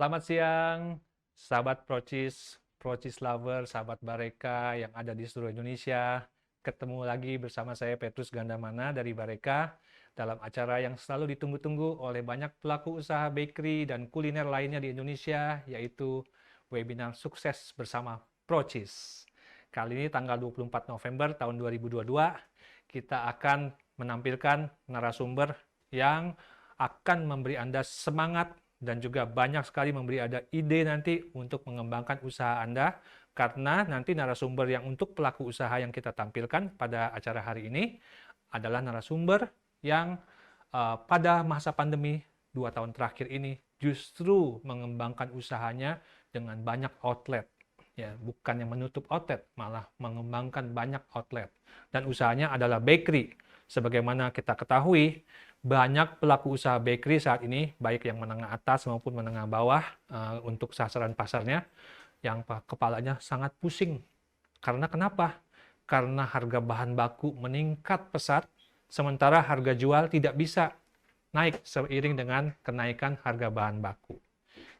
Selamat siang, sahabat Procis, Procis Lover, sahabat Bareka yang ada di seluruh Indonesia. Ketemu lagi bersama saya Petrus Gandamana dari Bareka dalam acara yang selalu ditunggu-tunggu oleh banyak pelaku usaha bakery dan kuliner lainnya di Indonesia, yaitu webinar sukses bersama Procis. Kali ini tanggal 24 November tahun 2022, kita akan menampilkan narasumber yang akan memberi Anda semangat dan juga banyak sekali memberi Anda ide nanti untuk mengembangkan usaha Anda, karena nanti narasumber yang untuk pelaku usaha yang kita tampilkan pada acara hari ini adalah narasumber yang pada masa pandemi 2 tahun terakhir ini justru mengembangkan usahanya dengan banyak outlet. Ya, bukan yang menutup outlet, malah mengembangkan banyak outlet. Dan usahanya adalah bakery. Sebagaimana kita ketahui, banyak pelaku usaha bakery saat ini, baik yang menengah atas maupun menengah bawah, untuk sasaran pasarnya, yang kepalanya sangat pusing. Karena kenapa? Karena harga bahan baku meningkat pesat, sementara harga jual tidak bisa naik seiring dengan kenaikan harga bahan baku.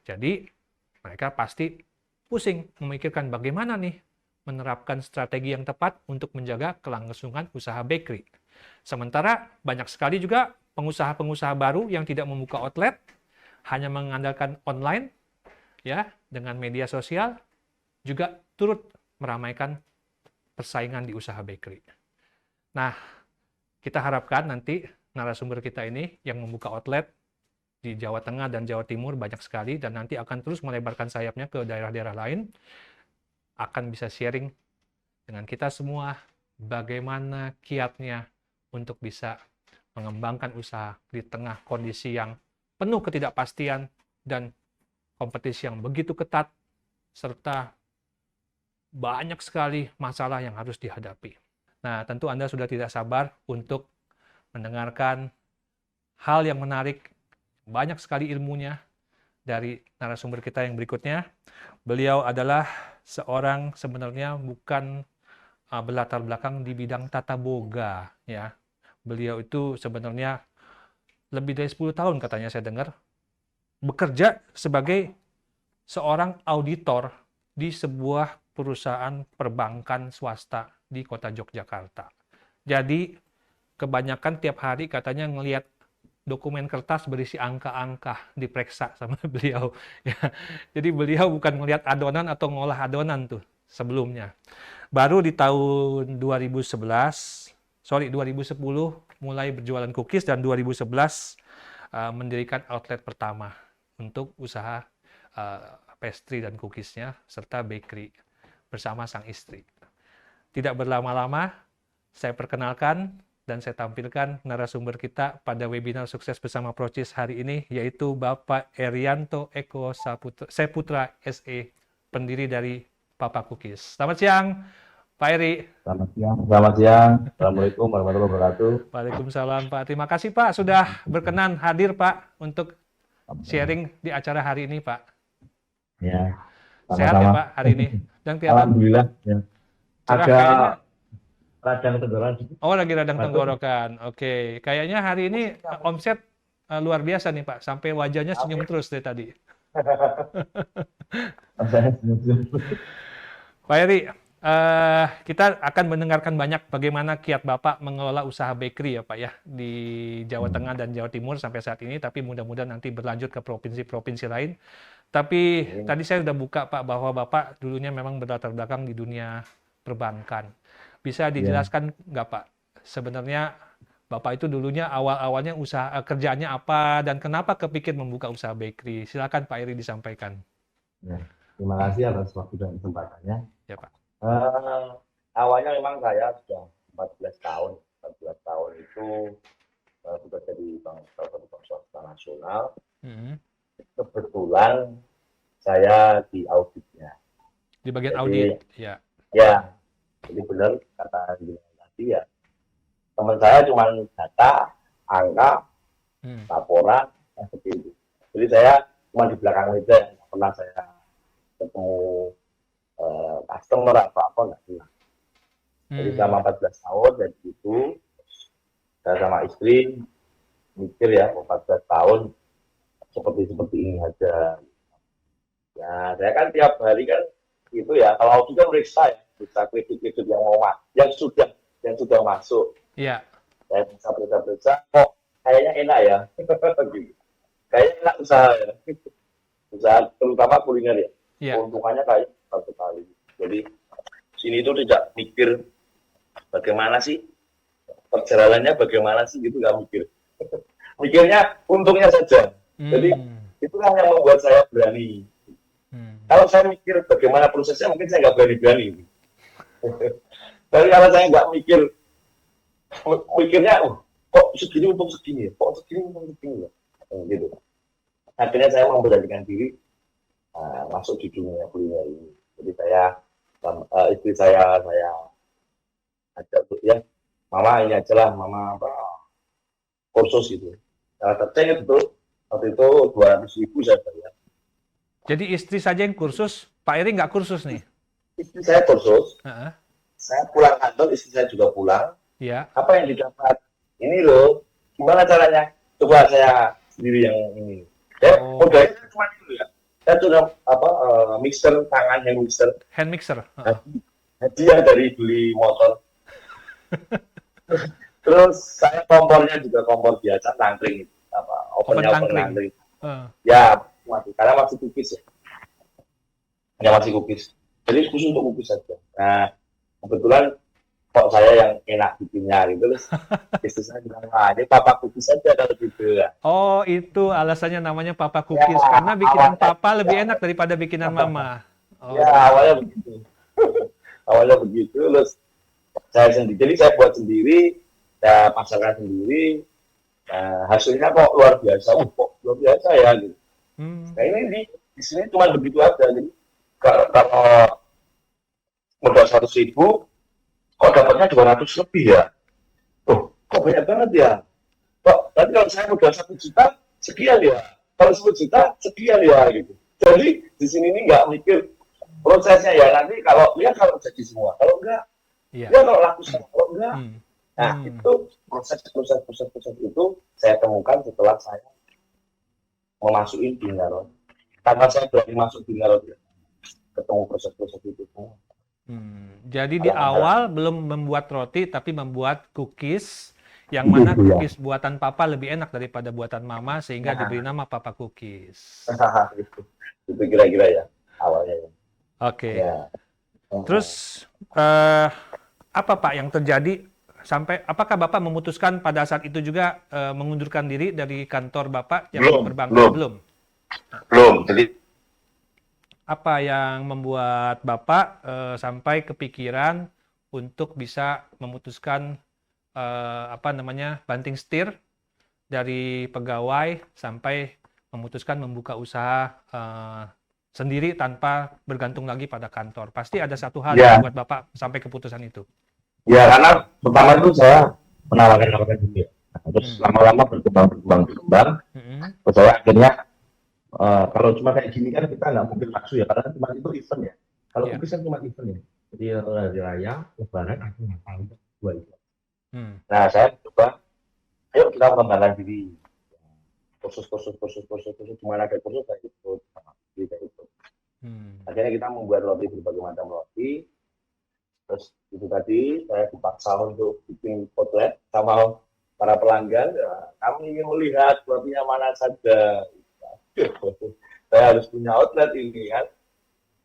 Jadi, mereka pasti pusing memikirkan bagaimana nih menerapkan strategi yang tepat untuk menjaga kelangsungan usaha bakery. Sementara banyak sekali juga pengusaha-pengusaha baru yang tidak membuka outlet, hanya mengandalkan online, ya, dengan media sosial, juga turut meramaikan persaingan di usaha bakery. Nah, kita harapkan nanti narasumber kita ini yang membuka outlet di Jawa Tengah dan Jawa Timur banyak sekali, dan nanti akan terus melebarkan sayapnya ke daerah-daerah lain, akan bisa sharing dengan kita semua bagaimana kiatnya untuk bisa mengembangkan usaha di tengah kondisi yang penuh ketidakpastian dan kompetisi yang begitu ketat, serta banyak sekali masalah yang harus dihadapi. Nah, tentu Anda sudah tidak sabar untuk mendengarkan hal yang menarik, banyak sekali ilmunya dari narasumber kita yang berikutnya. Beliau adalah seorang sebenarnya bukan berlatar belakang di bidang tata boga, ya. Beliau itu sebenarnya lebih dari 10 tahun katanya saya dengar bekerja sebagai seorang auditor di sebuah perusahaan perbankan swasta di kota Yogyakarta. Jadi kebanyakan tiap hari katanya ngelihat dokumen kertas berisi angka-angka diperiksa sama beliau. Ya. Jadi beliau bukan ngelihat adonan atau ngolah adonan tuh sebelumnya. Baru di tahun 2010 mulai berjualan cookies, dan 2011 mendirikan outlet pertama untuk usaha pastry dan cookiesnya serta bakery bersama sang istri. Tidak berlama-lama, saya perkenalkan dan saya tampilkan narasumber kita pada webinar sukses bersama Procis hari ini, yaitu Bapak Erianto Eko Seputra SE, pendiri dari Papa Cookies. Selamat siang, Pak Eri. Selamat siang. Selamat siang. Assalamualaikum warahmatullahi wabarakatuh. Waalaikumsalam, Pak. Terima kasih, Pak, sudah berkenan hadir, Pak, untuk sharing di acara hari ini, Pak. Ya, Sehat ya, sama-sama. Pak, hari ini? Dan kelihatan Alhamdulillah. Ya. cerah Agak kayaknya. radang tenggorokan sedikit. Oh, lagi radang Batuk. tenggorokan. Oke, kayaknya hari ini omset luar biasa nih, Pak. Sampai wajahnya senyum Amin. terus dari tadi. Saya senyum-senyum. Pak Eri, kita akan mendengarkan banyak bagaimana kiat Bapak mengelola usaha bakery ya, Pak, ya, di Jawa Tengah dan Jawa Timur sampai saat ini, tapi mudah-mudahan nanti berlanjut ke provinsi-provinsi lain. Tapi Amin. tadi saya sudah buka, Pak, bahwa Bapak dulunya memang berlatar belakang di dunia perbankan. Bisa Ya, dijelaskan nggak, Pak? Sebenarnya Bapak itu dulunya awal-awalnya usaha kerjaannya apa dan kenapa kepikir membuka usaha bakery? Silakan Pak Eri disampaikan. ya. Terima kasih atas waktu dan kesempatannya. Ya, Pak. Eh, Awalnya memang saya sudah 14 tahun. 14 tahun itu bekerja di salah satu bank swasta nasional. Mhm. Kebetulan saya di auditnya. Di bagian Jadi audit, ya. ya, jadi benar kata Giliran tadi ya. Teman saya cuma data, angka, Hmm. laporan, seperti itu. Jadi saya cuma di belakang meja, nggak pernah saya ketemu customer atau apa, nggak pernah. Jadi selama Hmm. 14 tahun dari itu saya sama istri mikir ya, 14 tahun seperti ini aja. Nah, saya kan tiap hari kan itu ya, kalau audit kan meriksa kredit-kredit yang mau yang sudah masuk. Iya, Saya bisa periksa-periksa, kok kayaknya enak ya, gitu. Kayaknya enak usaha ya, usaha terutama kuliner ya. iya. Keuntungannya kayak satu kali. Jadi sini itu tidak mikir bagaimana sih perjalanannya, bagaimana sih gitu, nggak mikir. Mikirnya untungnya saja. Jadi Hmm, itulah yang membuat saya berani. hmm. Kalau saya mikir bagaimana prosesnya, mungkin saya nggak berani-berani. Tapi kalau saya nggak mikirnya, kok segini untung segini, kok segini untung segini, gitu. Akhirnya saya memberanikan diri masuk di dunia kuliner ini. Jadi istri saya ajak untuk ya, mama ini aja lah, mama apa kursus gitu. Salah satunya itu waktu itu 200.000 saya bayar. Jadi istri saja yang kursus, Pak Eri nggak kursus nih? Istri saya kursus, Heeh. saya pulang kantor, istri saya juga pulang. Iya. Apa yang didapat? Ini loh, gimana caranya? Coba saya sendiri yang ini. Ya, Oh, modalnya cuma itu ya. Saya sudah mixer tangan yang mixer. hand mixer. Heeh. Hadiah dari beli motor. Terus saya kompornya juga kompor biasa, nangkring, apa Oven open tangkring. nangkring. Heeh. Ya, karena masih cookies ya, masih cookies. Jadi khusus untuk cookies saja. Nah, kebetulan kok saya yang enak bikinnya gitu, terus istri saya bilang, ini papa cookies saja kalau gitu ya. Oh, itu alasannya namanya Papa Ya, Cookies karena bikinan awalnya, Papa lebih ya, enak daripada bikinan Mama. ya Oh. awalnya begitu. Awalnya begitu, terus saya sendiri, jadi saya buat sendiri, saya pasarkan sendiri. Nah, hasilnya kok luar biasa, kok luar biasa ya gitu. Hmm. Nah ini di sini cuma begitu aja. Jadi kalau modal 100.000, kok dapatnya 200 lebih ya? Oh, kok banyak banget ya? Kok nanti kalau saya modal 1 juta, sekian ya? Kalau 10 juta, sekian ya gitu. Jadi di sini ini nggak mikir prosesnya ya, nanti kalau jadi semua, kalau enggak, Iya. ya kalau laku semua, kalau enggak. Hmm. Nah Hmm. itu proses itu saya temukan setelah saya memasuki Bingaro. Karena saya berani masuk Bingaro, ketemu proses-proses itu semua. Jadi di Alang-alang awal belum membuat roti, tapi membuat cookies, yang mana gitu ya. cookies buatan Papa lebih enak daripada buatan Mama, sehingga diberi Nah, nama Papa Cookies. itu kira-kira ya awalnya ya. Oke. Ya. Terus eh, apa Pak yang terjadi sampai apakah Bapak memutuskan pada saat itu juga mengundurkan diri dari kantor Bapak yang di Belum, perbankan? belum, Belum. belum. Jadi Apa yang membuat Bapak sampai kepikiran untuk bisa memutuskan apa namanya banting setir dari pegawai sampai memutuskan membuka usaha sendiri tanpa bergantung lagi pada kantor? Pasti ada satu hal yang ya, membuat Bapak sampai keputusan itu. ya karena pertama itu saya menawarkan dunia. Nah, terus Hmm. lama-lama berkembang. Hmm. Terus saya akhirnya kalau cuma kayak gini kan kita nggak mungkin langsung ya, karena cuma itu event ya. Kalau Ya. cookies kan cuma event ya. Jadi hari raya, lebaran, aku nggak tahu dua itu. Hmm. Nah saya coba, ayo kita mengembangkan diri. Kursus, cuma ada kursus saya ikut, kita ikut. Hmm. Akhirnya kita membuat roti, berbagai macam roti. Terus itu tadi saya dipaksa untuk bikin potret sama para pelanggan. Ya, kami ingin melihat rotinya mana saja. Saya harus punya outlet ini kan.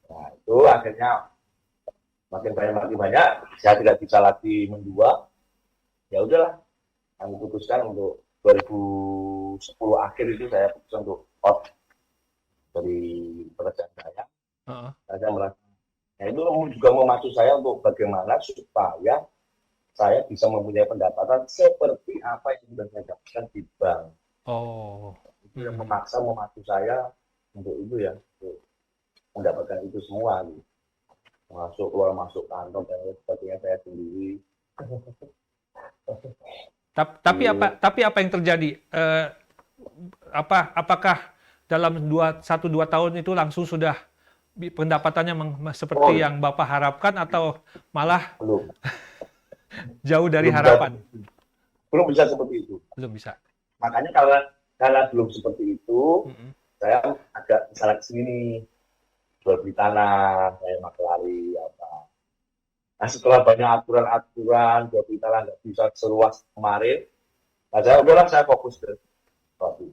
Nah itu akhirnya makin banyak, saya tidak bisa lagi menjual. Ya udahlah, kami putuskan untuk 2010 akhir itu saya putuskan untuk out dari pekerjaan saya. Uh-uh. Saya merasa, ya itu juga memacu saya untuk bagaimana supaya saya bisa mempunyai pendapatan seperti apa yang sudah saya dapatkan di bank. Oh. Itu yang memaksa memacu saya untuk itu ya, untuk mendapatkan itu semua gitu. Masuk kantor dan sebagainya saya sendiri. Tapi apa yang terjadi? Apakah dalam 1-2 tahun itu langsung sudah pendapatannya seperti Oh, yang Bapak harapkan atau malah belum, jauh dari belum bisa, harapan? belum bisa seperti itu. Belum bisa. Makanya karena belum seperti itu, Mm-mm. saya agak salah sini. jual beli tanah, kayak makelari apa. Nah setelah banyak aturan-aturan jual beli tanah nggak bisa seluas kemarin, nah saya udahlah saya fokus ke roti.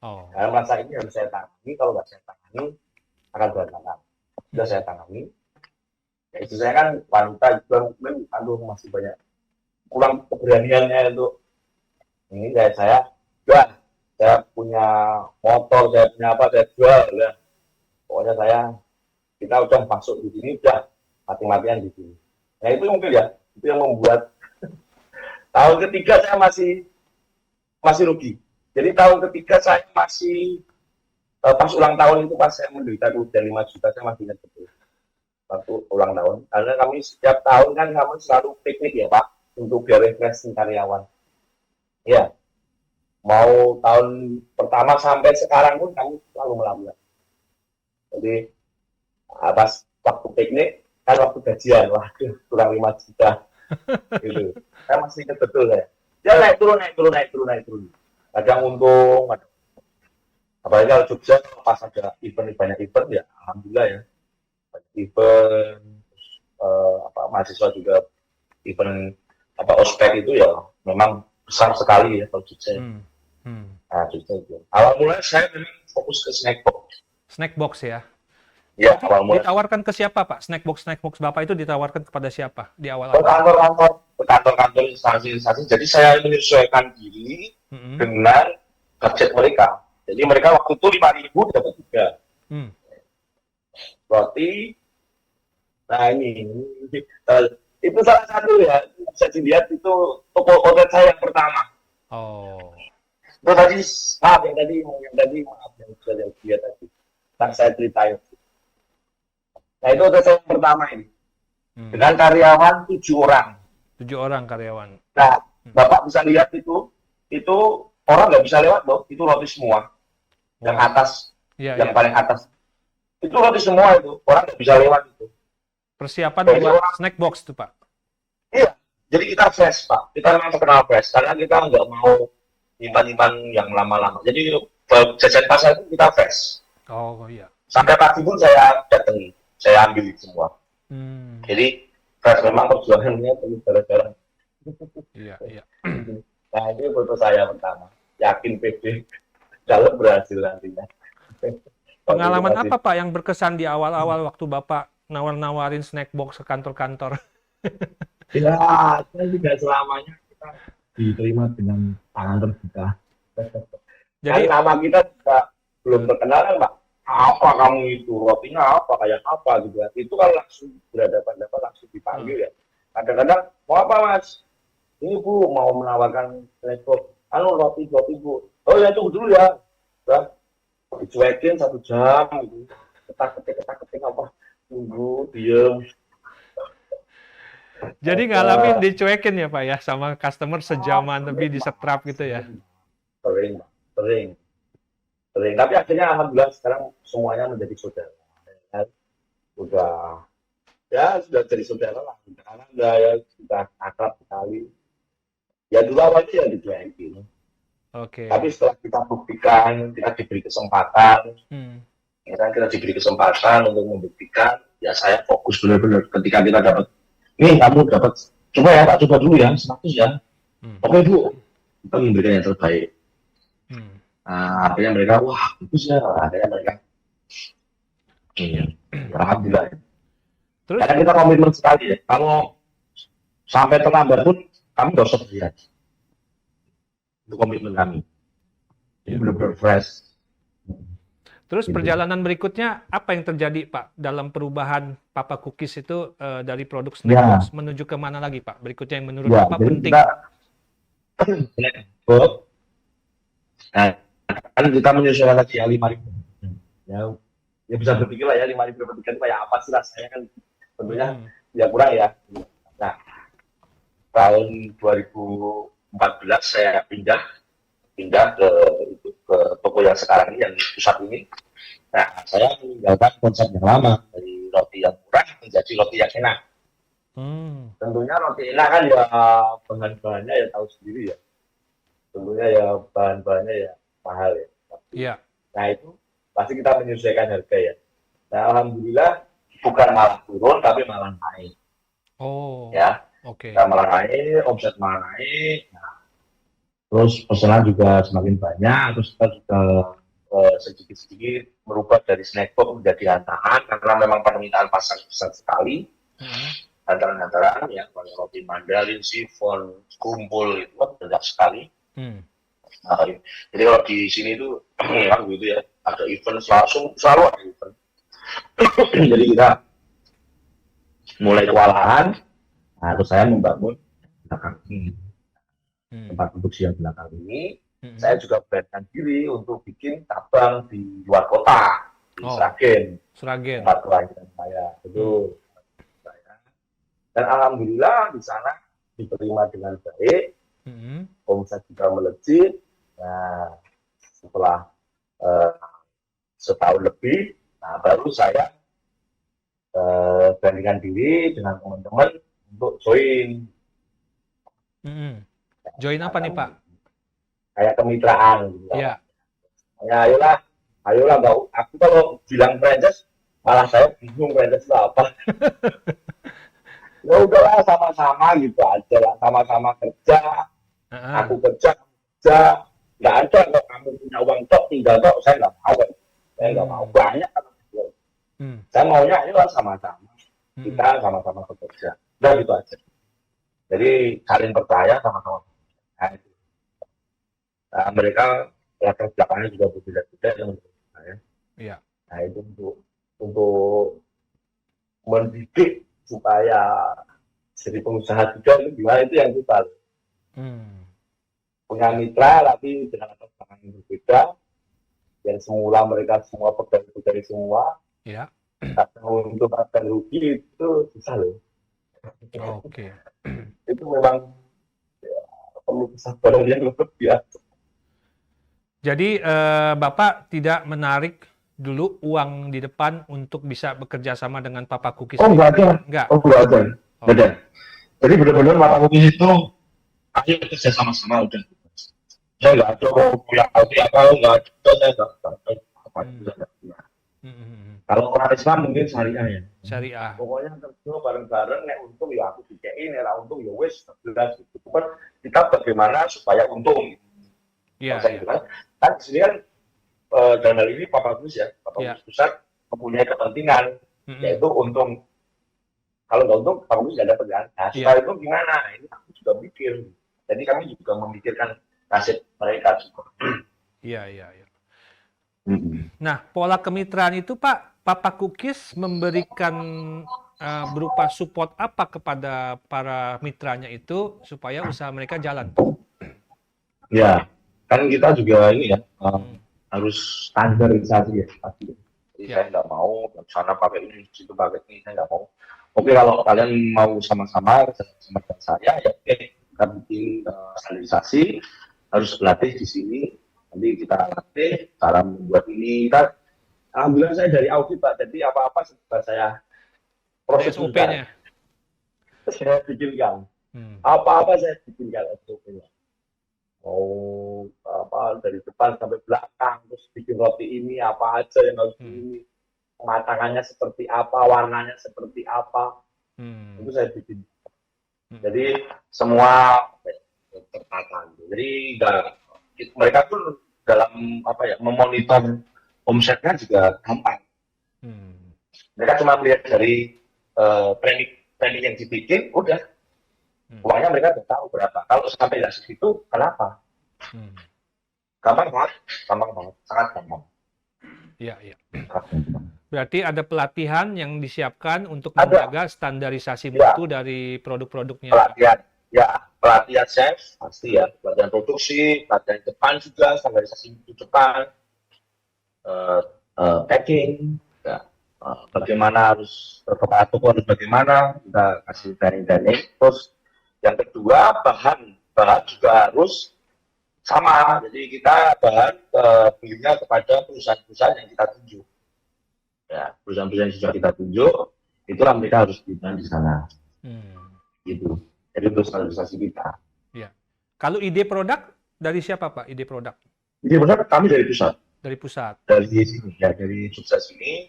Oh. Saya merasa ini harus saya tangani, kalau nggak saya tangani akan berantakan. Sudah saya tangani, ya itu saya kan wanita juga mungkin, aduh masih banyak kurang keberaniannya untuk ini kayak jual, saya punya motor, saya punya apa, saya jual ya. Pokoknya kita udah masuk di sini, udah mati-matian di sini. Nah itu mungkin ya, itu yang membuat tahun ketiga saya masih rugi. Jadi tahun ketiga saya masih pas ulang tahun itu, pas saya menderita kerugian 5 juta, saya masih ingat betul waktu ulang tahun. Karena kami setiap tahun kan kami selalu piknik ya Pak, untuk biar refreshing karyawan. Ya, mau tahun pertama sampai sekarang pun kami selalu melakukan. Jadi pas waktu piknik kan waktu gajian, waduh kurang 5 juta gitu. Saya masih ingat betul saya. Ya naik turun, naik turun, naik turun, naik turun. Kadang untung, apalagi kalau Jogja pas ada event, banyak event ya alhamdulillah ya, banyak event. Mahasiswa juga event ospek itu ya memang besar sekali ya kalau Jogja. Nah Jogja itu awal mulai saya memang fokus ke snack box. Snack box ya. Ya Itu awal mulai ditawarkan ke siapa Pak? Snack box Bapak itu ditawarkan kepada siapa di ke awal-awal? kantor-kantor instansi-instansi. Jadi saya menyesuaikan diri dengan budget mereka. Jadi mereka waktu itu 5.000 dapat 3 roti. Nah ini itu salah satu ya, bisa dilihat itu toko outlet saya yang pertama. Oh. Itu tadi maaf yang bisa dilihat tadi. Tak saya ceritain. Nah itu outlet saya yang pertama ini. Dengan karyawan 7 orang. 7 orang karyawan. Nah, Bapak bisa lihat itu orang nggak bisa lewat loh, itu roti semua. Yang atas, yang paling atas. Itu roti semua itu, orang nggak bisa lewat itu. Persiapan buat snack box tuh Pak? Iya, jadi kita fresh Pak. Kita memang terkenal fresh, karena kita nggak mau nyimpan-nyimpan yang lama-lama. Jadi jajan pasar itu kita fresh. Oh iya. Sampai pagi pun saya datangi, saya ambil semua. Jadi fresh, memang perjuangannya perlu gara-gara. Iya. Nah ini foto saya pertama. Yakin pede kalau berhasil nantinya. Pengalaman apa Pak yang berkesan di awal-awal waktu Bapak nawar-nawarin snack box ke kantor-kantor? Ya, saya juga selamanya kita diterima dengan tangan terbuka. Jadi nama kita juga belum terkenal kan Pak. Apa kamu itu, rotinya apa, kayak apa gitu kan. Itu kan langsung berhadapan-hadapan, langsung dipanggil ya. Kadang-kadang, mau apa Mas? Ini Bu, mau menawarkan snack box. Roti Bu. Oh ya tunggu dulu ya. Udah, dicuekin 1 jam gitu. Ketak-ketik apa. Tunggu, diem. Jadi ngalamin dicuekin ya Pak ya, sama customer sejaman lebih disetrap gitu ya? Sering. Tapi akhirnya alhamdulillah sekarang semuanya menjadi saudara. Sudah jadi saudara lah. Karena sudah akrab sekali. Ya dulu awalnya ya dicuekin. Oke. Tapi setelah kita buktikan, kita diberi kesempatan, kita diberi kesempatan untuk membuktikan, ya saya fokus benar-benar. Ketika kita dapat, nih kamu dapat, coba ya Pak, coba dulu ya, 100 ya. Oke Bu, kita memberikan yang terbaik. Nah, akhirnya mereka, wah bagus ya, akhirnya mereka, alhamdulillah. Terus, karena kita komitmen sekali ya, kalau sampai terlambat pun, kami nggak usah berlihat. Itu komitmen kami. Ini benar-benar fresh. Terus perjalanan berikutnya apa yang terjadi Pak dalam perubahan Papa Cookies itu dari produk snack box menuju ke mana lagi Pak? Berikutnya yang menurut Bapak penting? Kan kita menyesuaikan lagi ya 5.000. Ya bisa berpikir lah ya 5.000 dapat ikan kayak apa sih rasanya kan, tentunya ya kurang ya. Nah tahun 2014 saya pindah ke toko yang sekarang ini, yang pusat ini. Nah, saya meninggalkan konsep yang lama dari roti yang murah menjadi roti yang enak. Tentunya roti enak kan ya bahan-bahannya ya tahu sendiri ya. Tentunya ya bahan-bahannya ya mahal ya. Iya. Nah itu pasti kita menyesuaikan harga ya. Nah, alhamdulillah bukan malah turun tapi malah naik Oh, ya. oke. Kita malah naik, omset malah naik. Nah, terus pesanan juga semakin banyak, terus kita juga sedikit-sedikit merubah dari snack box menjadi hantaran karena memang permintaan pasar besar sekali. Mm-mm. Hantaran-hantaran ya, kayak roti mandalin, sifon, kumpul itu kan banyak sekali. Hmm. Nah, jadi kalau di sini itu memang gitu ya, ada event selalu ada event. Jadi kita mulai kewalahan. Nah, terus saya membangun belakang ini, Hmm. tempat produksi yang belakang ini. Mm-mm. Saya juga beranikan diri untuk bikin cabang di luar kota, di Oh, Sragen, Sragen. tempat kelahiran saya. Itu saya. Dan alhamdulillah di sana diterima dengan baik, Mm-mm. omset juga melejit. Nah, setelah setahun lebih, nah baru saya bandingkan diri dengan teman-teman untuk join. Mm-mm. Join apa nih, Pak? Kayak kemitraan gitu. Ya. Ya ayolah nggak, aku kalau bilang franchise malah saya bingung franchise itu apa. Ya udahlah sama-sama gitu aja lah, sama-sama kerja, Uh-uh. aku kerja, nggak ada kalau kamu punya uang tok tinggal tok, saya nggak mau banyak. Hmm. Saya maunya ayolah sama-sama, Hmm. kita sama-sama bekerja, udah gitu aja. Jadi saling percaya sama-sama. Nah, itu. Nah, mereka latar belakangnya juga berbeda-beda yang menurut saya. Iya. Nah itu untuk mendidik supaya jadi pengusaha juga itu gimana, itu yang kita Hmm. punya mitra tapi dengan latar belakang yang berbeda, yang semula mereka semua pegawai semua, Ya. untuk akan rugi itu susah loh. Oke. Itu memang ya, perlu kesabaran yang luar biasa. Jadi Bapak tidak menarik dulu uang di depan untuk bisa bekerja sama dengan Papa Cookies? Oh enggak ada, Enggak. enggak ada, Oh. beda. Jadi benar-benar mata kuis itu ayo kerja sama-sama udah. Saya nggak ada punya hati apa, nggak ada, saya nggak ada apa itu. Kalau orang Islam mungkin syariah ya. Syariah. Pokoknya kerja bareng-bareng, nek untung ya aku dikein, nek untung ya wes, jelas gitu. Itu kan kita bagaimana supaya untung. Iya. Gitu kan. Kan di sini kan dalam hal ini Papa Gus ya, Papa Gus Pusat mempunyai kepentingan, yaitu untung. Kalau nggak untung, Papa Gus nggak dapat kan. Nah, supaya itu gimana? Ini aku juga mikir. Jadi kami juga memikirkan nasib mereka juga. Iya. Nah, pola kemitraan itu Pak, Papa Cookies memberikan berupa support apa kepada para mitranya itu supaya usaha mereka jalan? Ya, kan kita juga ini ya harus standarisasi ya pasti. Jadi saya nggak mau sana pakai ini, situ pakai ini, saya nggak mau. Oke, kalau kalian mau sama-sama sama saya ya oke, kita bikin standarisasi, harus berlatih di sini. Nanti kita latih cara membuat ini. Kita, alhamdulillah saya dari audit Pak, jadi apa-apa sebab saya SOP-nya. saya bikinkan. Apa-apa saya bikinkan SOP-nya. Apa dari depan sampai belakang, terus bikin roti ini apa aja yang harus ini, kematangannya seperti apa, warnanya seperti apa, itu saya bikin. Jadi semua tertata. Jadi mereka pun dalam apa ya memonitor omsetnya juga gampang. Mereka cuma melihat dari trending yang dibikin, udah uangnya mereka udah tahu berapa. Kalau sampai nggak segitu, kenapa? Gampang banget, sangat gampang. Iya. Berarti ada pelatihan yang disiapkan untuk menjaga standarisasi mutu dari produk-produknya. Pelatihan chef pasti ya, pelatihan produksi, pelatihan depan juga, standarisasi mutu depan, packing, ya. Bagaimana harus toko harus bagaimana, kita kasih training. Terus yang kedua bahan juga harus sama, jadi kita bahan belinya kepada perusahaan-perusahaan yang kita tunjuk. Ya, perusahaan-perusahaan yang sudah kita tunjuk, itulah mereka harus beli di sana. Gitu. Jadi itu standarisasi kita. Ya. Kalau ide produk dari siapa Pak? Ide produk? Ide produk kami dari pusat. Dari pusat. Dari sini ya, dari sukses ini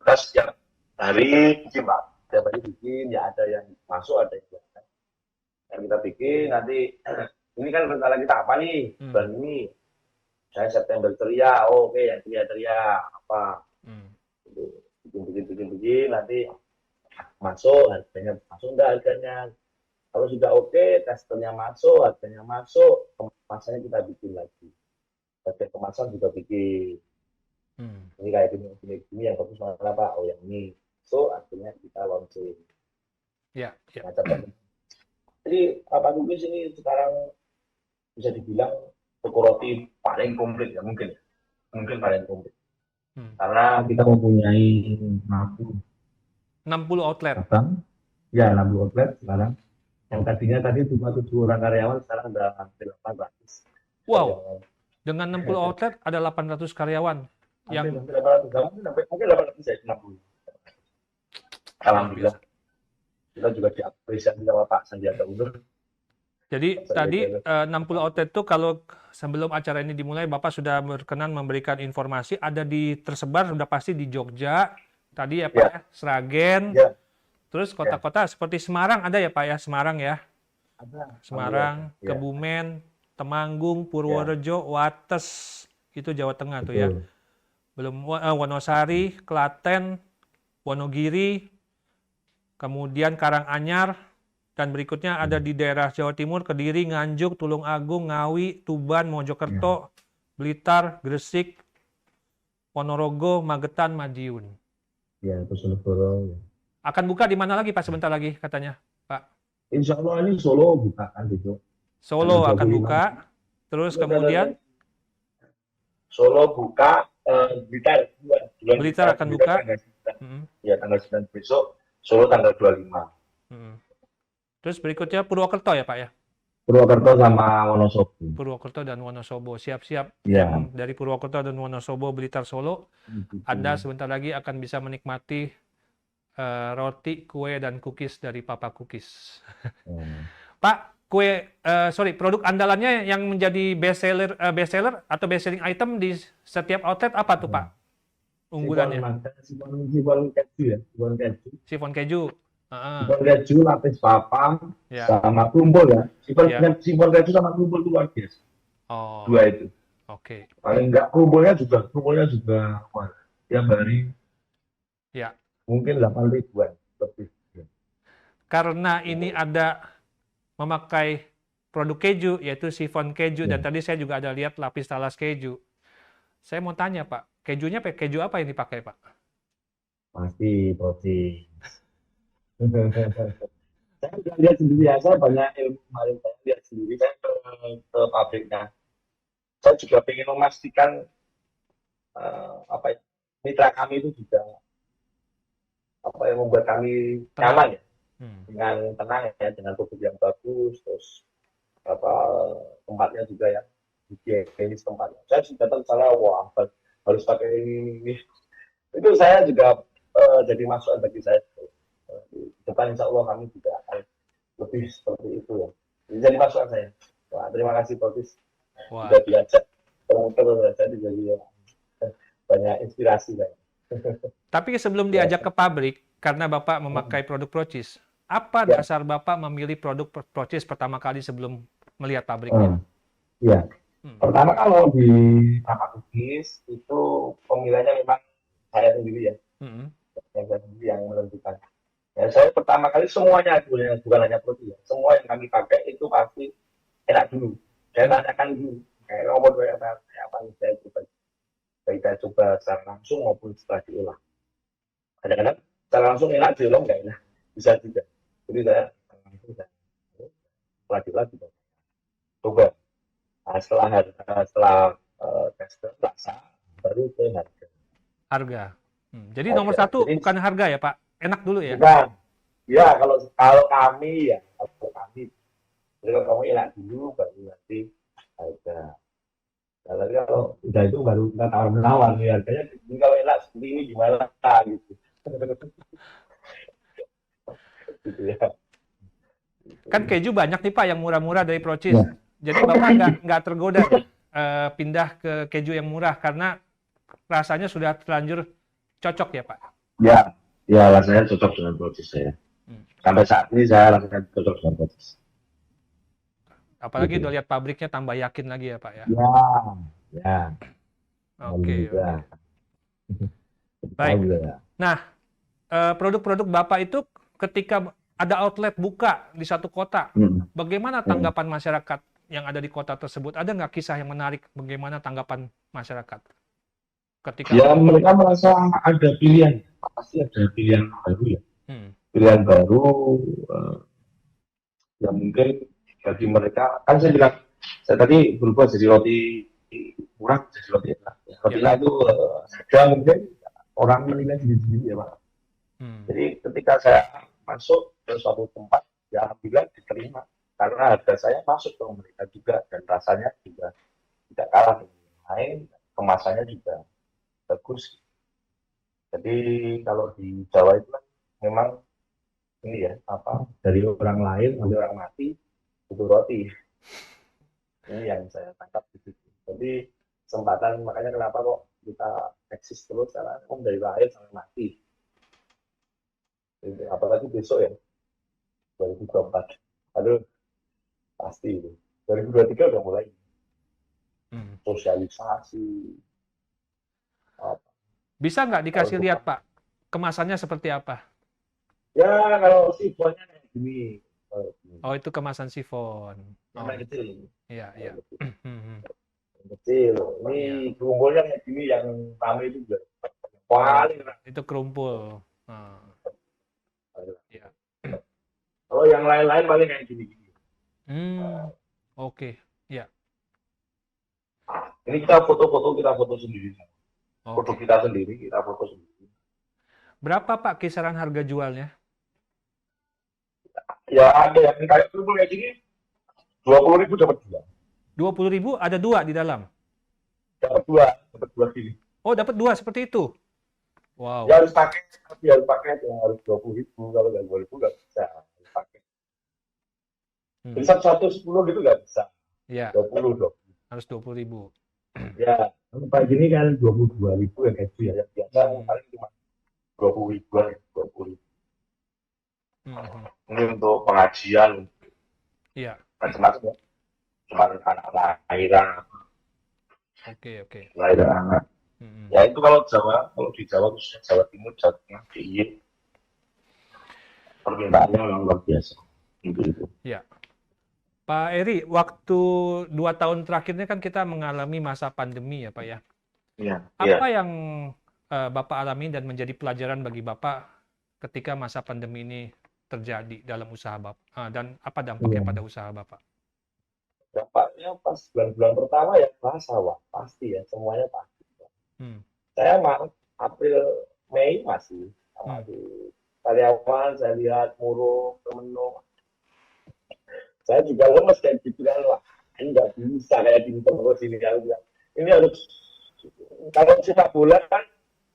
kita setiap hari bikin Pak. Setiap hari bikin, ya ada yang masuk, ada yang enggak. Yang kita bikin nanti, ini kan rencana kita apa nih? Bulan ini, saya September ceria, oh, oke, yang ceria-ceria apa? Bikin, nanti masuk, harganya masuk enggak harganya? Kalau sudah oke, testernya masuk, harganya masuk, kemasannya kita bikin lagi. Bagian kemasan juga bikin. Ini kayak gini yang bagus mana Pak? Oh yang ini. So akhirnya kita launching. Ya, ya. Jadi Pak Kukis ini sekarang bisa dibilang toko roti paling komplit ya mungkin. Mungkin paling komplit. Karena kita mempunyai 60 outlet. Ya 60 outlet sekarang. Yang tadinya cuma 7 orang karyawan, sekarang udah hampir 800. Wow. Dengan 60 outlet ada 800 karyawan. Yang mungkin 800 ya 60. Alhamdulillah. Kita juga diapresiasi sama Pak Sandiaga Uno. Jadi tadi 60 outlet itu kalau sebelum acara ini dimulai Bapak sudah berkenan memberikan informasi, ada tersebar sudah pasti di Jogja, tadi ya Pak ya, Sragen, terus kota-kota seperti Semarang ada ya Pak ya, Semarang ya? Ada. Semarang, Kebumen, Temanggung, Purworejo, Wates, itu Jawa Tengah tuh ya. Belum Wonosari, Klaten, Wonogiri, kemudian Karanganyar, dan berikutnya ada di daerah Jawa Timur, Kediri, Nganjuk, Tulungagung, Ngawi, Tuban, Mojokerto, Blitar, Gresik, Ponorogo, Magetan, Madiun. Ya, Bojonegoro. Akan buka di mana lagi Pak sebentar lagi katanya Pak? Insya Allah ini Solo buka kan gitu. Solo akan buka, terus kemudian Solo buka, Blitar Blitar akan buka. Ya tanggal 9 besok, Solo tanggal 25. Terus berikutnya Purwokerto ya Pak ya? Purwokerto sama Wonosobo. Purwokerto dan Wonosobo. Siap-siap dari Purwokerto dan Wonosobo, Blitar, Solo. Anda sebentar lagi akan bisa menikmati roti, kue, dan cookies dari Papa Cookies. Pak, produk andalannya yang menjadi best seller atau best selling item di setiap outlet apa tuh Pak? Unggulannya? Sifon keju ya, sifon keju. Sifon keju, lapis papan, sama kumpul ya. Sifon keju sama kumpul itu luar biasa. Dua itu. Oke. Paling enggak kumpulnya juga tiap hari. Ya. Mungkin 8 ribuan lebih. Karena ini ada memakai produk keju, yaitu sifon keju, dan tadi saya juga ada lihat lapis talas keju. Saya mau tanya Pak, kejunya keju apa yang dipakai Pak? Pasti protein. Saya sudah lihat sendiri ya, saya banyak ilmu kemarin, saya lihat sendiri, saya ke pabriknya. Saya juga ingin memastikan mitra kami itu juga yang membuat kami nyaman ya, dengan tenang ya, dengan produk yang bagus, terus tempatnya juga yang higienis tempatnya. Saya sudah tahu salah, wah harus pakai ini. Itu saya juga jadi masukan bagi saya. Di depan insya Allah kami juga akan lebih seperti itu ya. Jadi masukan saya. Wah, terima kasih Protis. Sudah diajak teman-teman saya jadi banyak inspirasi saya. Tapi sebelum diajak ke pabrik, karena Bapak memakai produk Procis, apa dasar Bapak memilih produk Procis pertama kali sebelum melihat pabriknya? Iya. Pertama kalau di Papa Cookies itu pemilihannya memang saya sendiri ya. Saya sendiri yang menentukan. Ya, saya pertama kali semuanya bukan hanya Procis ya. Semua yang kami pakai itu pasti enak dulu. Saya tanyakan dulu. Kayak nomor apa saya coba. Baik saya coba secara langsung maupun setelah diolah. Kadang-kadang secara langsung enak, diolah nggak enak. Bisa juga. Jadi saya setelah diolah juga coba. Nah, setelah tester rasa baru ke harga. Jadi nomor satu bukan harga ya Pak, enak dulu ya? Bukan. Ya kalau kami ya, jadi kalau kamu enak dulu baru nanti harga. Kalau udah itu baru kita tawar-menawar nih harganya. Ini kalau enak seperti ini gimana gitu. Gitu ya. Kan keju banyak nih Pak yang murah-murah dari Procis. Ya. Jadi Bapak nggak tergoda pindah ke keju yang murah karena rasanya sudah terlanjur cocok ya Pak? Ya, ya rasanya cocok dengan proses saya. Hmm. Sampai saat ini saya rasanya cocok dengan proses. Apalagi Gitu. udah lihat pabriknya tambah yakin lagi ya Pak ya. Ya, ya, Oke, oke. alhamdulillah. Baik. Alhamdulillah. Nah, produk-produk Bapak itu ketika ada outlet buka di satu kota, Hmm. bagaimana Hmm. tanggapan masyarakat yang ada di kota tersebut? Ada nggak kisah yang menarik bagaimana tanggapan masyarakat ketika Ya, outlet mereka buka? merasa ada pilihan, pasti ada pilihan baru ya. Hmm. Pilihan baru eh, yang mungkin bagi mereka, kan saya bilang, saya tadi berubah jadi roti murah, jadi roti enak. Ya, roti Ya. enak itu ada mungkin orang menilai sendiri-sendiri ya Pak. Hmm. Jadi ketika saya masuk ke suatu tempat, ya alhamdulillah diterima. Karena harga saya masuk ke mereka juga, dan rasanya juga tidak kalah dengan yang lain, kemasannya juga bagus. Jadi kalau di Jawa itu kan memang ini ya, apa, dari orang lain sampai orang mati itu roti. Ini yang saya tangkap di situ. Jadi kesempatan, makanya kenapa kok kita eksis terus, karena dari lahir sampai mati. Jadi, apalagi besok ya, 2024. Aduh, pasti itu. 2023 udah mulai Hmm. sosialisasi, apa, Bisa nggak kalau dikasih untuk, lihat Pak kemasannya seperti apa? ya kalau sifonnya kayak gini, Oh, itu kemasan sifon. Oh, yang kecil, iya, iya. Hmm. yang kecil. Ini Iya. kerumunan kayak gini yang rame itu juga Oh, paling rame. itu kerumpul. Ah, iya. Kalau yang lain-lain paling kayak gini-gini. Hmm. Oke. Ya. Ini kita foto-foto, kita foto sendiri. Foto Oke. kita sendiri, kita foto sendiri. Berapa Pak kisaran harga jualnya? Ya ada yang kayak kerupuk kayak gini, 20.000 dapat dua. 20.000 ada dua di dalam. Dapat dua gini. Oh, dapat dua seperti itu. Ya Wow. harus pakai, tapi harus pakai yang harus 20.000. Kalau nggak 20.000 nggak bisa. Harus pakai. Jadi Hmm. satu 10 gitu nggak bisa. Ya, 20 dong. harus 20.000. Ya, kayak gini kan 22.000 ya kayak gitu ya. Yang biasa Hmm. paling cuma 20.000-an, 20.000. Hmm. Ini untuk pengajian Iya. macam-macam ya. Cuma anak lahiran, Oke, oke. lahiran anak. Hmm. Ya itu kalau Jawa, kalau di Jawa khususnya Jawa Timur, Jawa Tengah, DIY, permintaannya memang luar biasa. Gitu. Ya. Pak Eri, waktu 2 tahun terakhirnya kan kita mengalami masa pandemi ya Pak ya. Iya, iya. Apa yang Bapak alami dan menjadi pelajaran bagi Bapak ketika masa pandemi ini terjadi dalam usaha Bapak? Dan apa dampaknya Iya. pada usaha Bapak? Dampaknya pas bulan-bulan pertama ya terasa, wah pasti ya, semuanya pasti. Hmm. Saya Maret, April, Mei masih, Hmm. masih karyawan, saya lihat murung, temenung. Saya juga lemes kayak gitu kan, wah ini nggak bisa kayak gini terus ini kan. Ini harus, kalau sepak bola kan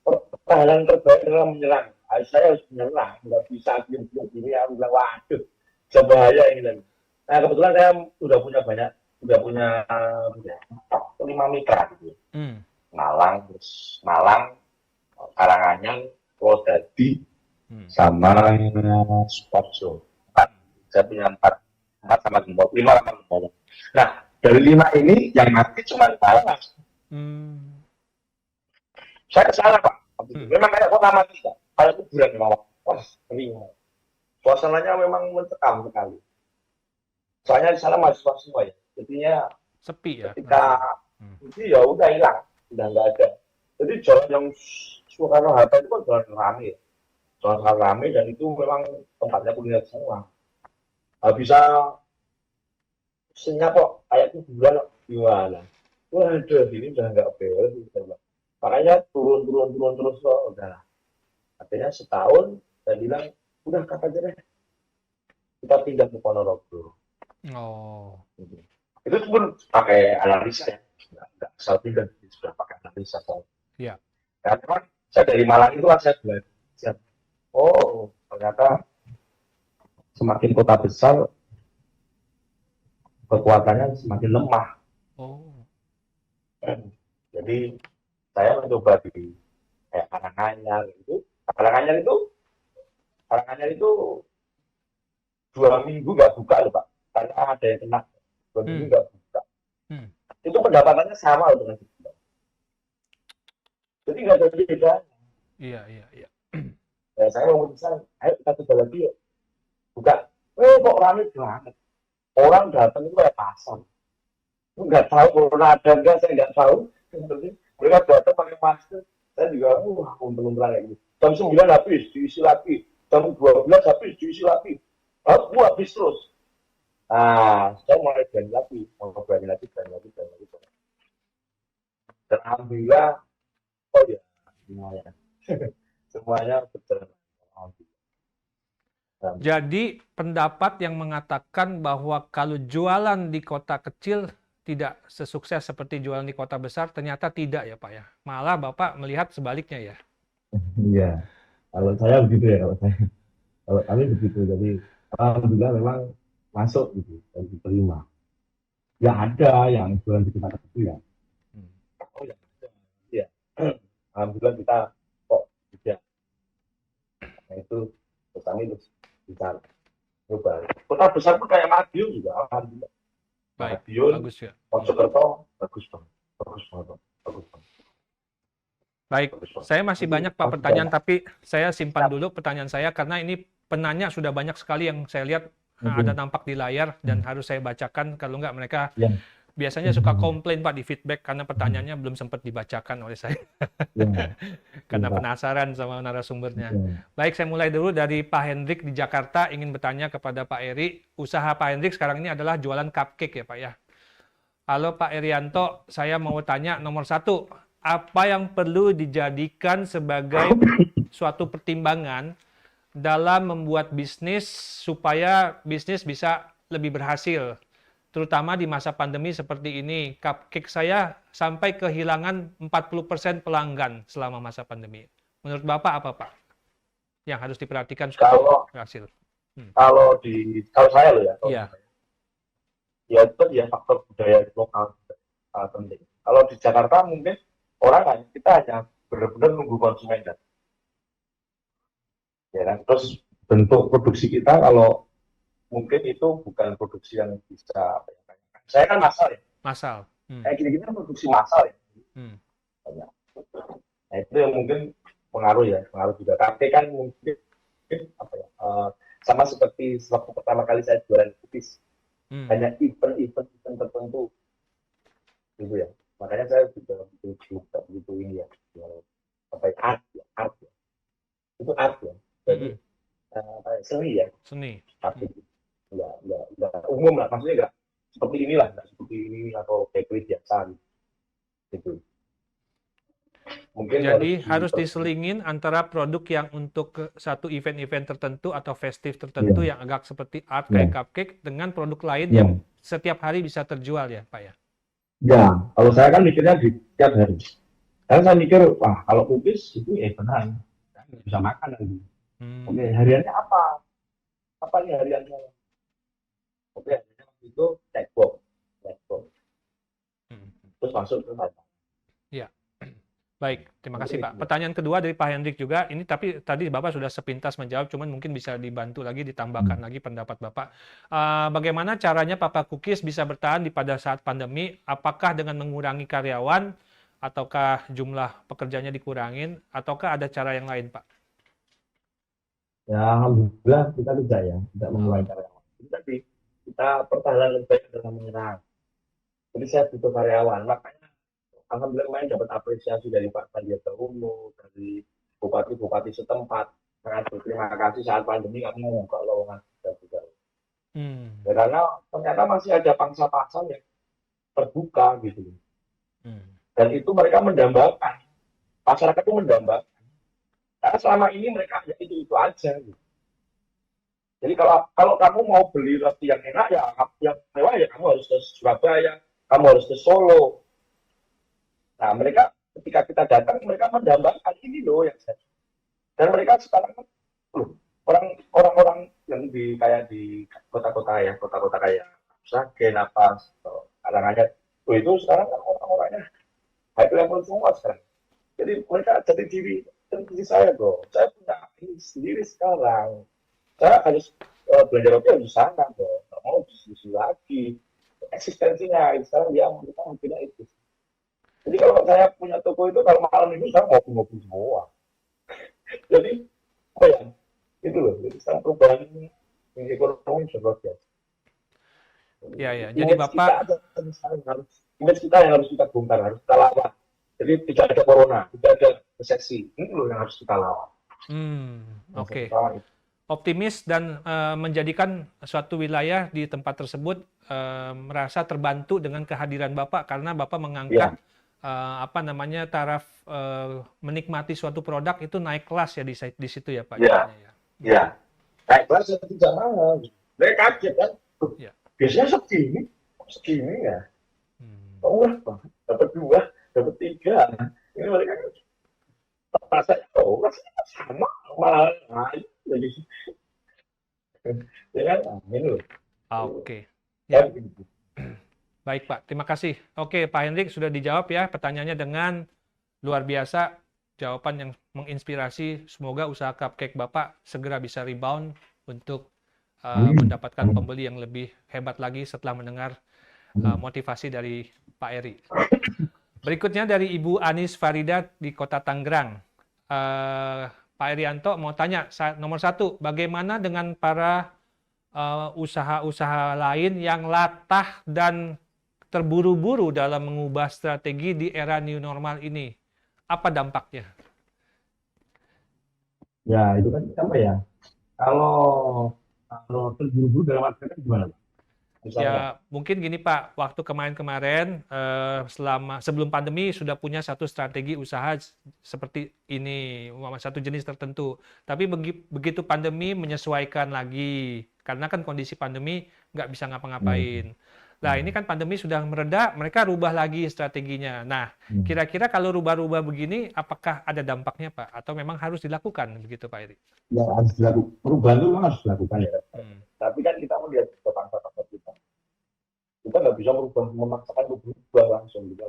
pertahanan terbaik adalah menyerang. Saya harus menyerang, nggak bisa diam-diam gini. Aku bilang, waduh, bahaya ini lagi. Nah kebetulan saya udah punya 5 mitra gitu. Hmm. Malang, terus Malang, Karanganyar, Purwodadi, Hmm. sama Sukoharjo. Saya punya empat sama Gempol, 5 sama Gempol. Nah dari 5 ini yang mati cuma salah. Hmm. Saya salah Pak. Hmm. Memang kayak kota mati Pak. Kayak kuburan memang. Wah, ngeri. Suasananya memang mencekam sekali. Soalnya di sana mahasiswa semua ya. Jadinya Sepi ya ketika rasanya. Hmm. itu ya udah hilang, udah nggak ada. Jadi jalan yang Soekarno Hatta itu kan jalan rame, jalan rame, dan itu memang tempatnya kuliner semua. Nggak bisa senyap kok, kayak kuburan gimana. Waduh, ini udah nggak beres. Makanya turun terus kok, udah. Akhirnya setahun, saya bilang, udah kata aja deh, kita pindah ke Ponorogo. Oh. Itu pun pakai analisa ya, nggak asal pindah, sudah pakai analisa. Ya. Karena saya dari Malang itu kan saya belajar, oh ternyata semakin kota besar kekuatannya semakin lemah. Oh. Jadi saya mencoba di kayak Karanganyar itu, Karanganyar itu 2 minggu nggak buka loh Pak, karena ada yang kena 2 minggu Hmm. nggak buka. Hmm. Itu pendapatannya sama loh dengan kita. Jadi nggak ada beda. Iya, iya, iya. Ya, saya memutuskan, ayo kita coba lagi yuk buka. Kok ramai banget. Orang datang itu kayak pasar. Nggak tahu corona ada nggak, saya nggak tahu. Mereka datang pakai masker. Saya juga, untung-untungan kayak gitu. Jam 9 habis, diisi lagi. Jam 12 habis, diisi lagi. Aku habis terus. Nah, saya mulai berani lagi. Mau berani lagi, berani lagi, berani lagi. Dan alhamdulillah, oh ya, semuanya. Semuanya berjalan. Alhamdulillah. Jadi pendapat yang mengatakan bahwa kalau jualan di kota kecil tidak sesukses seperti jualan di kota besar, ternyata tidak ya Pak ya. Malah Bapak melihat sebaliknya ya. Iya, kalau saya begitu ya, kalau kami begitu. Jadi alhamdulillah memang masuk gitu dan diterima. Ya ada yang jualan di tempat itu ya. Hmm. Oh ya, ya. Alhamdulillah kita kok tidak. Nah itu kami terus bisa coba. Kota besar pun kayak Madiun juga, alhamdulillah. Baik, Madiun, bagus ya. Mojokerto, bagus banget, bagus banget, bagus banget, Baik, bagus banget. saya masih Nanti banyak Pak pasti pertanyaan, banyak. tapi saya simpan dulu pertanyaan saya karena ini penanya sudah banyak sekali yang saya lihat ada nampak di layar dan harus saya bacakan, kalau nggak mereka Ya, biasanya suka komplain Pak di feedback karena pertanyaannya belum sempat dibacakan oleh saya ya, karena Pak. penasaran sama narasumbernya. Ya. Baik, saya mulai dulu dari Pak Hendrik di Jakarta, ingin bertanya kepada Pak Eri. Usaha Pak Hendrik sekarang ini adalah jualan cupcake ya Pak ya. Halo Pak Erianto, saya mau tanya nomor satu, apa yang perlu dijadikan sebagai suatu pertimbangan dalam membuat bisnis supaya bisnis bisa lebih berhasil, terutama di masa pandemi seperti ini. Cupcake saya sampai kehilangan 40% pelanggan selama masa pandemi. Menurut Bapak apa Pak yang harus diperhatikan supaya Kalau berhasil? kalau saya loh ya, Iya. ya itu ya faktor budaya lokal penting. Kalau di Jakarta mungkin kita hanya benar-benar nunggu konsumen kan, ya kan. Terus bentuk produksi kita kalau mungkin itu bukan produksi yang bisa, saya kan massal ya, Masal. kayak gini-gini kan produksi massal ya. Hmm. Nah itu yang mungkin pengaruh ya, pengaruh juga. Tapi kan mungkin apa ya, sama seperti waktu pertama kali saya jualan cookies, hanya event-event tertentu gitu ya. Makanya saya juga begitu ini ya, apa ya, art ya. Itu art ya. Jadi seni ya, Seni. tapi nggak umum lah, maksudnya nggak seperti inilah, nggak seperti ini atau bakery biasa gitu. Mungkin Jadi harus diselingin antara produk yang untuk satu event-event tertentu atau festif tertentu yang agak seperti art kayak cupcake dengan produk lain yang setiap hari bisa terjual ya Pak ya? Ya, kalau saya kan mikirnya di tiap hari. Karena saya mikir, wah kalau cookies itu benar, bisa makan nanti. Oke, hariannya apa? Apa nih hariannya? Oke, itu checkbox. Terus masuk ke sana. Ya. Baik, terima kasih Pak. Pertanyaan kedua dari Pak Hendrik juga, ini tapi tadi Bapak sudah sepintas menjawab, cuman mungkin bisa dibantu lagi, ditambahkan lagi pendapat Bapak. Bagaimana caranya Papa Cookies bisa bertahan pada saat pandemi? Apakah dengan mengurangi karyawan, ataukah jumlah pekerjanya dikurangin, ataukah ada cara yang lain Pak? Ya, alhamdulillah kita tidak mengurangi karyawan. Jadi kita pertahanan lebih baik dengan menyerang. Jadi saya butuh karyawan, makanya alhamdulillah kemarin dapat apresiasi dari Pak Sandiaga Uno, dari bupati-bupati setempat. Sangat berterima kasih saat pandemi kami membuka lowongan juga. Ya, karena ternyata masih ada pangsa-pasar yang terbuka gitu. Dan itu mereka mendambakan, masyarakat itu mendambakan. Karena selama ini mereka hanya itu aja. Gitu. Jadi kalau kamu mau beli roti yang enak ya, yang mewah ya kamu harus ke Surabaya, kamu harus ke Solo. Nah mereka ketika kita datang mereka mendambakan ini loh yang saya. Dan mereka sekarang orang-orang yang kayak di kota-kota ya, kota-kota kayak Sragen apa, Karanganyar, itu sekarang kan orang-orangnya high level semua sekarang. Jadi mereka jadi diri diri saya dong. Saya punya ini sendiri sekarang. Saya harus belanja roti harus di sana dong. Nggak mau diskusi lagi. Eksistensinya sekarang dia kita punya itu. Jadi kalau saya punya toko itu kalau malam itu saya ngopi-ngopi semua. Jadi apa ya? Itu loh. Jadi sekarang perubahan ini ekonomi sudah luar biasa. Ya, ya. Jadi Image kita Bapak, aja sekarang harus image kita yang harus kita bongkar, harus kita lawan. Jadi tidak ada corona, tidak ada resesi. Ini loh yang harus kita lawan. oke. Lawan itu. Optimis dan menjadikan suatu wilayah di tempat tersebut merasa terbantu dengan kehadiran Bapak karena Bapak mengangkat Ya, apa namanya taraf menikmati suatu produk itu naik kelas ya di situ ya Pak ya, jadinya ya. ya. Naik kelas tidak mahal. Saya kaget kan. Ya. Biasanya segini ya. Hmm. Oh, banget. Dapat 2, dapat 3. Ini mereka rasanya, rasanya sama malah lain. Jadi, ya kan, ini loh. Oke. Ya, Ya, baik Pak. Terima kasih. Oke, Pak Hendrik sudah dijawab ya pertanyaannya dengan luar biasa. Jawaban yang menginspirasi. Semoga usaha cupcake Bapak segera bisa rebound untuk mendapatkan pembeli yang lebih hebat lagi setelah mendengar motivasi dari Pak Eri. Berikutnya dari Ibu Anis Farida di Kota Tangerang. Pak Erianto mau tanya, nomor 1, bagaimana dengan para usaha-usaha lain yang latah dan terburu-buru dalam mengubah strategi di era new normal ini? Apa dampaknya? ya itu kan apa ya? Kalau kalau terburu-buru dalam arti kan gimana? Misalnya, Ya, mungkin gini Pak, waktu kemarin-kemarin sebelum pandemi sudah punya satu strategi usaha seperti ini, satu jenis tertentu. Tapi begitu pandemi menyesuaikan lagi, karena kan kondisi pandemi nggak bisa hmm, ngapa-ngapain. Nah, ini hmm, kan pandemi sudah mereda, mereka rubah lagi strateginya. Nah, hmm. kira-kira kalau rubah-rubah begini, apakah ada dampaknya Pak? Atau memang harus dilakukan begitu Pak Eri? Yang harus dilakukan, perubahan itu memang harus dilakukan ya. Hmm. Tapi kan kita melihat ke bangsa-bangsa kita. Kita nggak bisa merubah, memaksakan untuk berubah langsung gitu.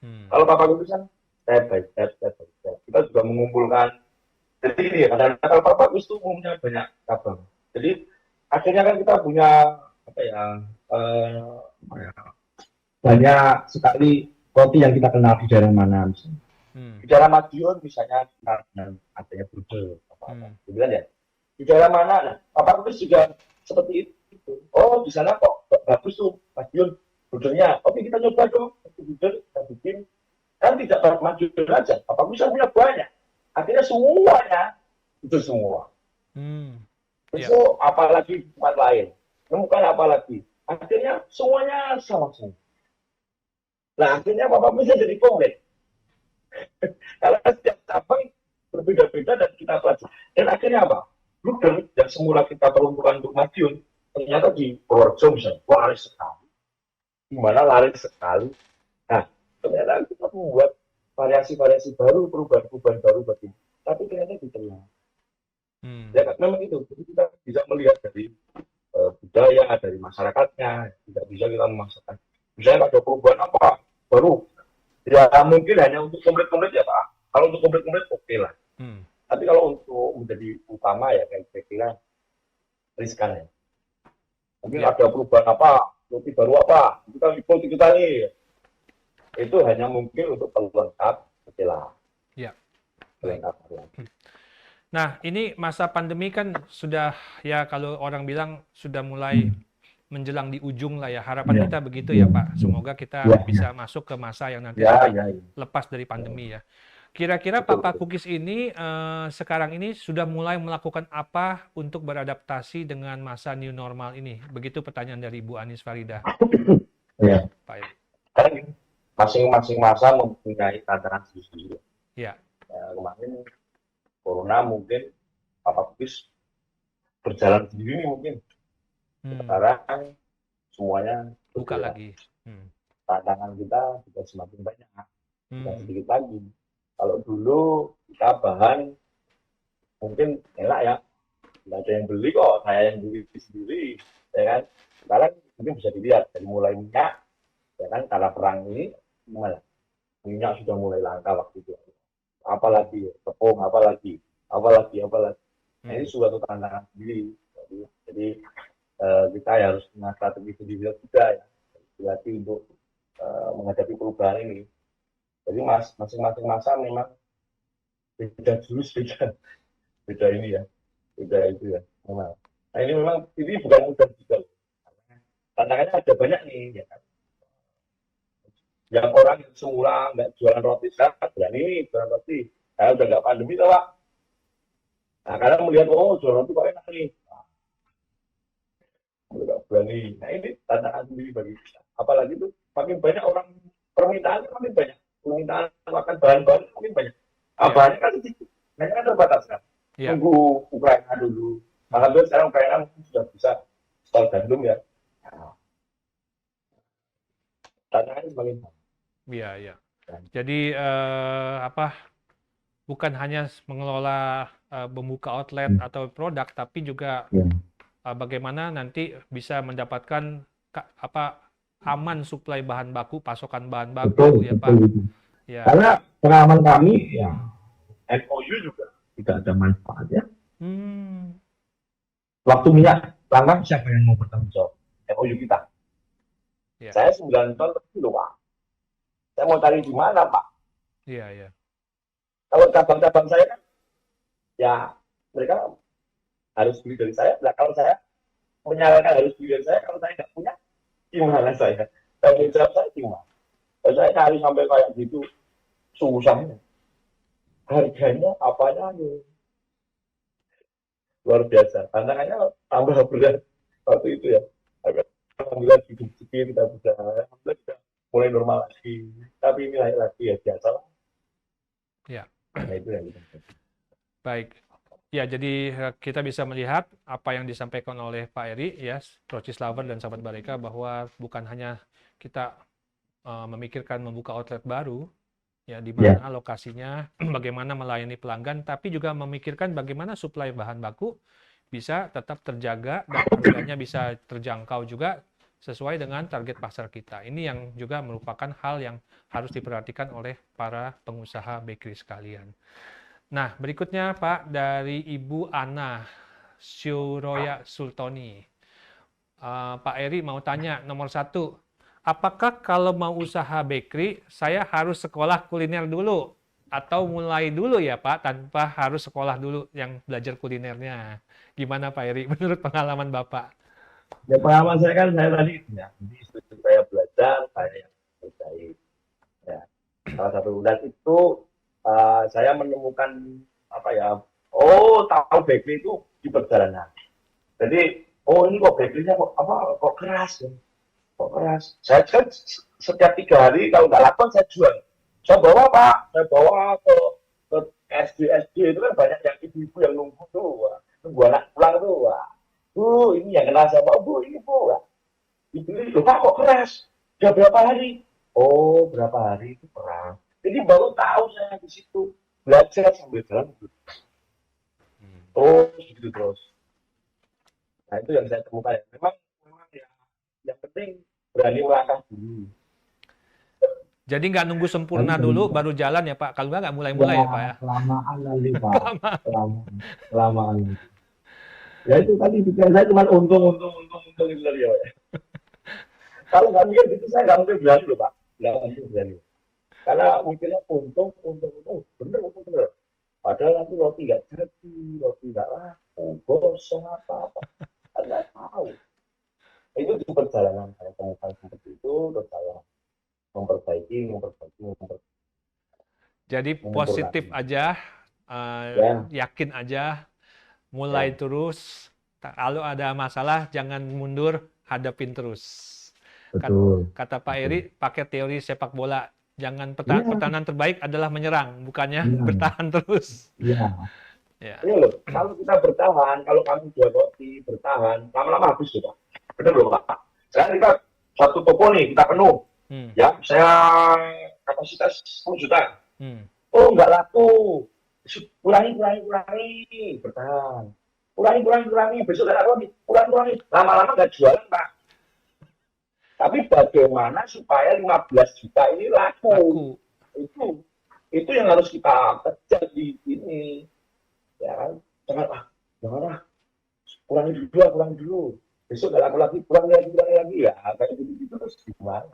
Hmm. Kalau Papa itu kan step by step, step by step. Kita juga mengumpulkan. Jadi ini ya, kadang-kadang kalau Papa itu umumnya banyak cabang. Jadi akhirnya kan kita punya apa ya, apa ya, banyak sekali roti yang kita kenal di daerah mana misalnya. Di daerah Madiun misalnya dengan adanya Brudel apa-apa. Hmm. Gitu kan ya. Di daerah mana? Nah, Papa Kulis juga seperti itu. Oh, di sana kok bagus tuh Madiun Brudelnya. Oke, kita coba dong. Brudel kita bikin. Kan tidak Madiun aja. Papa Kulis punya banyak. Akhirnya semuanya itu semua. Hmm. Ya. Besok apalagi tempat lain. Temukan apalagi. Akhirnya semuanya sama semua. Nah, akhirnya Papa bisa jadi komplit. Karena setiap cabang berbeda-beda dan kita pelajari. Dan akhirnya apa? Rudal yang semula kita peruntukkan untuk Madiun, ternyata di Purworejo misalnya, laris sekali. Gimana laris sekali. Nah, ternyata kita membuat variasi-variasi baru, perubahan-perubahan baru bagi. Tapi ternyata diterima. Hmm. Ya kan, memang itu. Jadi kita bisa melihat dari budaya, dari masyarakatnya. Tidak bisa kita memaksakan. Misalnya ada perubahan apa baru, ya mungkin hanya untuk komplit-komplit ya Pak. Kalau untuk komplit-komplit oke lah. Hmm. Tapi kalau untuk menjadi utama ya kayak kira riskan ya. Mungkin Ya. ada perubahan apa, roti baru apa, kita ikut kita nih. Itu hanya mungkin untuk pelengkap istilah. Ya. Baik. Pelengkap. Nah, ini masa pandemi kan sudah ya kalau orang bilang sudah mulai menjelang di ujung lah ya. Harapan Ya, kita begitu ya, ya Pak. Semoga kita ya, bisa masuk ke masa yang nanti ya, sudah ya, ya. lepas dari pandemi ya. Kira-kira Betul, Papa betul. Cookies ini sekarang ini sudah mulai melakukan apa untuk beradaptasi dengan masa new normal ini? Begitu pertanyaan dari Ibu Anis Farida. Ya. Pak Eri. Kan masing-masing masa mempunyai tantangan sendiri. Ya. Ya, kemarin corona mungkin apa Kukis berjalan sendiri nih mungkin. Sekarang semuanya Buka bergerak. lagi. Tantangan kita sudah semakin banyak, tidak Hmm. sedikit lagi. Kalau dulu kita bahan mungkin enak ya, tidak ada yang beli kok, saya yang beli sendiri, ya kan. Sekarang mungkin bisa dilihat dari mulai minyak, ya kan, karena perang ini gimana? Minyak sudah mulai langka waktu itu. apalagi tepung, apalagi. Nah, ini Hmm. suatu tantangan sendiri. Jadi kita harus punya strategi sendiri juga ya, berarti untuk menghadapi perubahan ini. Jadi masing-masing masa memang beda jurus, beda ini ya, beda itu ya. Memang. Nah ini bukan mudah juga. Tantangannya ada banyak nih, ya kan. Yang orang yang semula nggak jualan roti, sekarang berani nih jualan roti. Saya udah nggak pandemi tuh, Pak. Nah, karena melihat, oh jualan roti kok enak nih. Nggak berani. Nah, ini tantangan sendiri bagi kita. Apalagi tuh, makin banyak orang, permintaan makin banyak. Permintaan makan bahan-bahan makin banyak. Ya, Bahannya kan sedikit. Hanya kan terbatas kan. ya, Tunggu Ukraina dulu. hmm. Alhamdulillah sekarang Ukraina sudah bisa start gandum ya. Nah, tantangannya semakin banyak. Ya, ya. Jadi apa? Bukan hanya mengelola membuka outlet atau produk, tapi juga Ya. bagaimana nanti bisa mendapatkan apa aman suplai bahan baku, pasokan bahan baku Betul, ya betul Pak. itu. Ya. Karena pengalaman kami, ya MOU juga tidak ada manfaatnya. Hmm. Waktu minyak langka, siapa yang mau bertanggung jawab? MOU kita. Ya. Saya 9 ton lebih loh, Pak. Saya mau cari di mana, Pak? Iya, ya. Kalau cabang-cabang saya kan, ya mereka harus beli dari saya. Nah, kalau saya menyalahkan harus beli dari saya, kalau saya nggak punya, gimana saya? Tanggung jawab saya gimana? Kalau saya cari sampai kayak gitu, susahnya. Harganya, apanya, luar biasa. Tantangannya tambah berat waktu itu ya. Alhamdulillah sedikit kita bisa, alhamdulillah kita mulai normal lagi. Tapi ini lagi ya biasa lah. Ya. Nah itu yang kita. Baik. Ya, jadi kita bisa melihat apa yang disampaikan oleh Pak Eri ya, Procis Lover dan sahabat Bareka, bahwa bukan hanya kita memikirkan membuka outlet baru ya, di Ya, mana lokasinya, bagaimana melayani pelanggan, tapi juga memikirkan bagaimana suplai bahan baku bisa tetap terjaga dan harganya bisa terjangkau juga sesuai dengan target pasar kita. Ini yang juga merupakan hal yang harus diperhatikan oleh para pengusaha bakery sekalian. Nah, berikutnya Pak dari Ibu Ana Syuroya Sultoni. Pak Eri mau tanya, nomor satu, apakah kalau mau usaha bakery, saya harus sekolah kuliner dulu? Atau mulai dulu ya Pak, tanpa harus sekolah dulu yang belajar kulinernya? Gimana Pak Eri, menurut pengalaman Bapak? ya pengalaman saya kan saya tadi ya, jadi istri saya belajar, saya yang selesai. Ya, salah satu dan itu saya menemukan apa ya, oh tahu bakery itu di perjalanan. Jadi, oh ini kok bakerynya kok apa kok keras ya, kok keras. Saya kan setiap 3 hari kalau nggak laku saya jual. Saya bawa Pak, saya bawa ke SD itu kan banyak yang ibu-ibu yang nunggu tuh, nunggu anak pulang tuh. Bu, ini yang kenal sama Bu, ini Bu. Dibeli, loh Pak kok keras? Udah berapa hari? Oh, berapa hari itu perang. Jadi baru tahu saya di situ. Belajar sambil jalan. Terus, gitu terus. Nah, itu yang saya temukan. Memang ya, yang penting berani melangkah dulu. Jadi nggak nunggu sempurna Nanti dulu bisa. baru jalan ya Pak? Kalau nggak Ya, mulai-mulai ya Pak ya? kelamaan nanti Pak. Kelamaan. Ya itu tadi pikiran saya cuma untung itu tadi ya. Kalau nggak mikir gitu saya nggak mungkin berani loh Pak. Nggak mungkin berani. Karena mikirnya bener. Padahal nanti roti nggak jadi, roti nggak laku, gosong apa-apa. Kan nggak tahu. Itu di perjalanan saya temukan seperti itu, terus saya memperbaiki, Jadi positif menyempurnakan. aja, Ya, yakin aja, mulai ya, terus. Kalau ada masalah jangan mundur, hadapin terus. betul. Kata Pak Eri, Betul. pakai teori sepak bola. Jangan Iya, pertahanan terbaik adalah menyerang, bukannya iya, bertahan terus. iya. Ya, Ini loh, kalau kita bertahan, kalau kamu jual roti, bertahan, lama-lama habis loh Pak. Benar loh Pak. Sekarang kita satu toko nih, kita penuh. hmm, Ya, saya kapasitas 10 juta. hmm. Oh, nggak laku. Kurangi, bertahan. Kurangi, besok nggak laku nih. Kurangi. Lama-lama nggak jualan Pak. Tapi bagaimana supaya 15 juta ini laku? Laku. Itu Itu yang harus kita kejar di sini, ya kan? Jangan kurang dulu. Besok nggak laku lagi, kurang lagi ya. Kayak gitu terus gimana?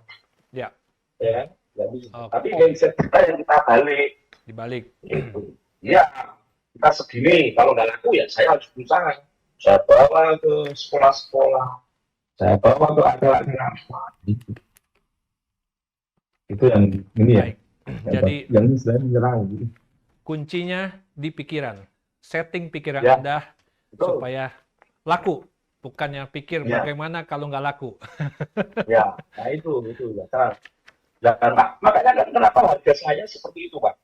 Ya. Ya kan? Nggak bisa. Oh, Tapi mindset kita yang kita balik. dibalik. Itu. Ya, kita segini. Kalau nggak laku ya saya harus berusaha. Saya bawa ke sekolah-sekolah. Saya bawa ke acara-acara. Itu yang ini ya. Baik. Jadi yang saya menyerang. kuncinya di pikiran. Setting pikiran Ya, Anda betul. supaya laku. Bukannya pikir Ya. bagaimana kalau nggak laku. Ya, nah itu ya. Nah, makanya kenapa harga saya seperti itu, Pak?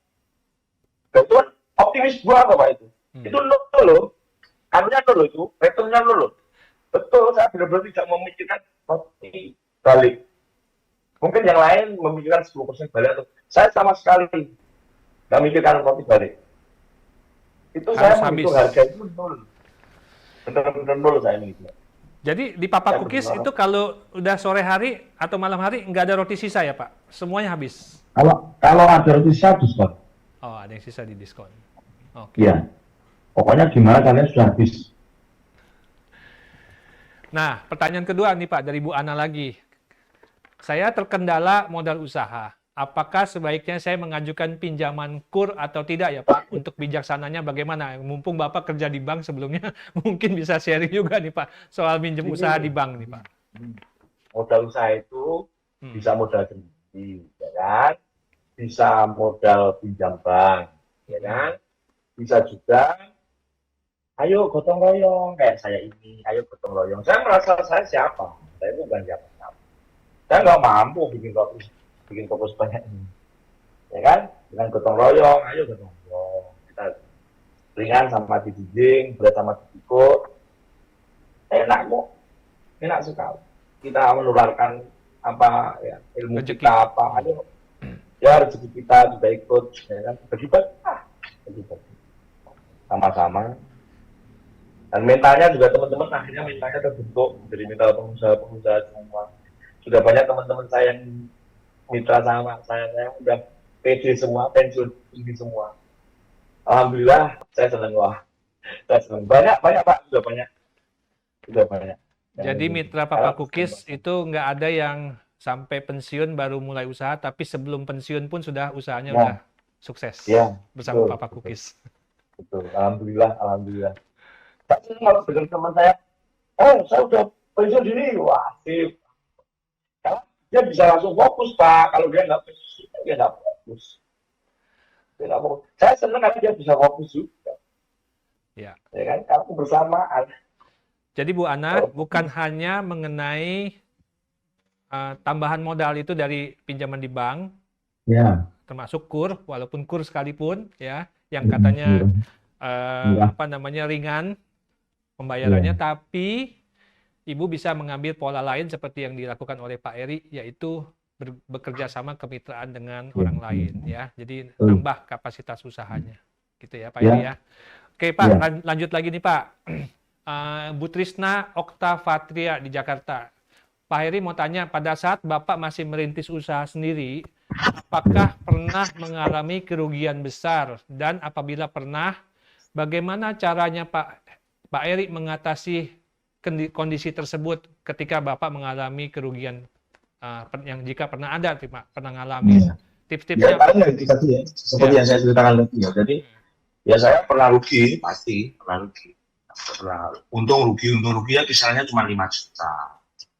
Dan itu kan optimis gua apa, Pak itu? Itu nol loh. Anunya nol loh itu, returnnya nol loh. Betul, saya benar-benar tidak memikirkan roti balik. Mungkin yang lain memikirkan 10% balik atau saya sama sekali nggak memikirkan roti balik. Itu Harus saya menghitung harga itu nol. Benar-benar nol saya ini. Jadi di Papa Cookies itu kalau udah sore hari atau malam hari nggak ada roti sisa ya Pak? Semuanya habis? Kalau ada roti sisa diskon. Oh, ada yang sisa di diskon. Oke. Iya. Pokoknya gimana kalian sudah habis. Nah, pertanyaan kedua nih Pak dari Bu Ana lagi. Saya terkendala modal usaha. Apakah sebaiknya saya mengajukan pinjaman KUR atau tidak ya Pak? Untuk bijaksananya bagaimana? Mumpung Bapak kerja di bank sebelumnya, mungkin bisa sharing juga nih Pak soal minjem usaha di bank nih Pak. Modal usaha itu bisa modal sendiri, ya kan? Bisa modal pinjam bank, ya kan? Bisa juga, ayo gotong royong kayak saya ini, ayo gotong royong. Saya merasa saya siapa? Saya bukan siapa-siapa. Saya nggak mampu bikin toko sebanyak ini, ya kan? Dengan gotong royong, ayo gotong royong. Kita ringan sama dijing, berat sama dipikul, enak kok, enak sekali. Kita menularkan apa ya ilmu rezeki kita apa, ayo ya rezeki kita juga ikut, ya kan? Bagi-bagi, sama-sama. Dan mentalnya juga teman-teman akhirnya mentalnya terbentuk dari mental pengusaha semua. Sudah banyak teman-teman saya yang mitra sama saya udah PD semua, pensiun ini semua. Alhamdulillah, saya senang banyak Pak, sudah banyak. Jadi mitra Papa Cookies itu nggak ada yang sampai pensiun baru mulai usaha, tapi sebelum pensiun pun sudah usahanya udah sukses bersama Papa Cookies. Betul, alhamdulillah. Tapi kalau dengan teman saya udah pensiun dini, wah sip. Dia bisa langsung fokus Pak. Kalau dia nggak fokus, dia nggak fokus. Saya senang karena dia bisa fokus juga. Ya kan, kalau bersamaan. Jadi Bu Ana, bukan hanya mengenai tambahan modal itu dari pinjaman di bank, termasuk KUR, walaupun KUR sekalipun, ya, yang katanya ringan pembayarannya, tapi Ibu bisa mengambil pola lain seperti yang dilakukan oleh Pak Eri, yaitu bekerja sama kemitraan dengan orang lain, ya. Jadi nambah kapasitas usahanya, gitu ya Pak Eri ya. Oke Pak, lanjut lagi nih Pak. Bu Trisna Oktavatria di Jakarta. Pak Heri mau tanya, pada saat Bapak masih merintis usaha sendiri, apakah pernah mengalami kerugian besar? Dan apabila pernah, bagaimana caranya Pak Heri mengatasi kondisi tersebut ketika Bapak mengalami kerugian yang jika pernah ada, pernah mengalami? Tips-tipsnya? Ya, paling itu tadi ya, seperti yang saya ceritakan tadi ya. Jadi, ya saya pernah rugi, pasti pernah rugi. Untung ruginya kisarannya cuma 5 juta.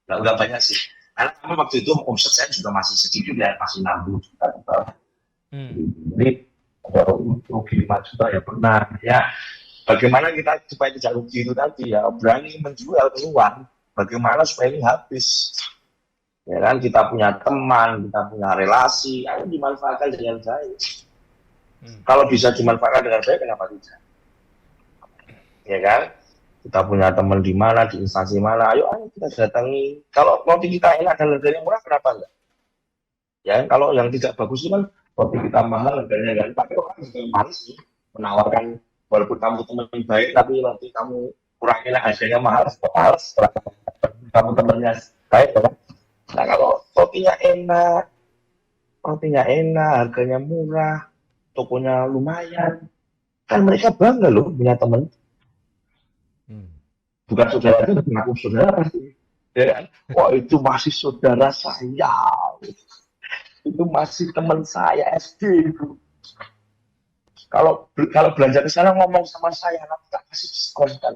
Nggak banyak sih. Karena waktu itu omset saya juga masih sedikit ya, masih 60 juta. Jadi rugi 5 juta ya pernah. Ya, bagaimana kita supaya tidak rugi itu tadi ya, berani menjual keluar. Bagaimana supaya ini habis. Ya kan, kita punya teman, kita punya relasi, ayo dimanfaatkan dengan baik. Kalau bisa dimanfaatkan dengan baik, kenapa tidak? Ya kan, kita punya teman di mana, di instansi mana, ayo kita datangi. Kalau roti kita enak dan harganya murah, kenapa enggak? Ya, kalau yang tidak bagus itu kan roti kita mahal, harganya kan, tapi orang juga malas sih menawarkan, walaupun kamu teman baik, tapi nanti kamu kurang enak, harganya mahal, males. Kamu temannya baik, kan? Nah, kalau rotinya enak, harganya murah, tokonya lumayan. Kan mereka bangga loh punya teman. Hmm. Bukan saudara itu mengaku saudara pasti. Ya kan? Wah itu masih saudara saya. Itu masih teman saya SD itu. Kalau belanja ke sana ngomong sama saya, nanti tak kasih diskon kan.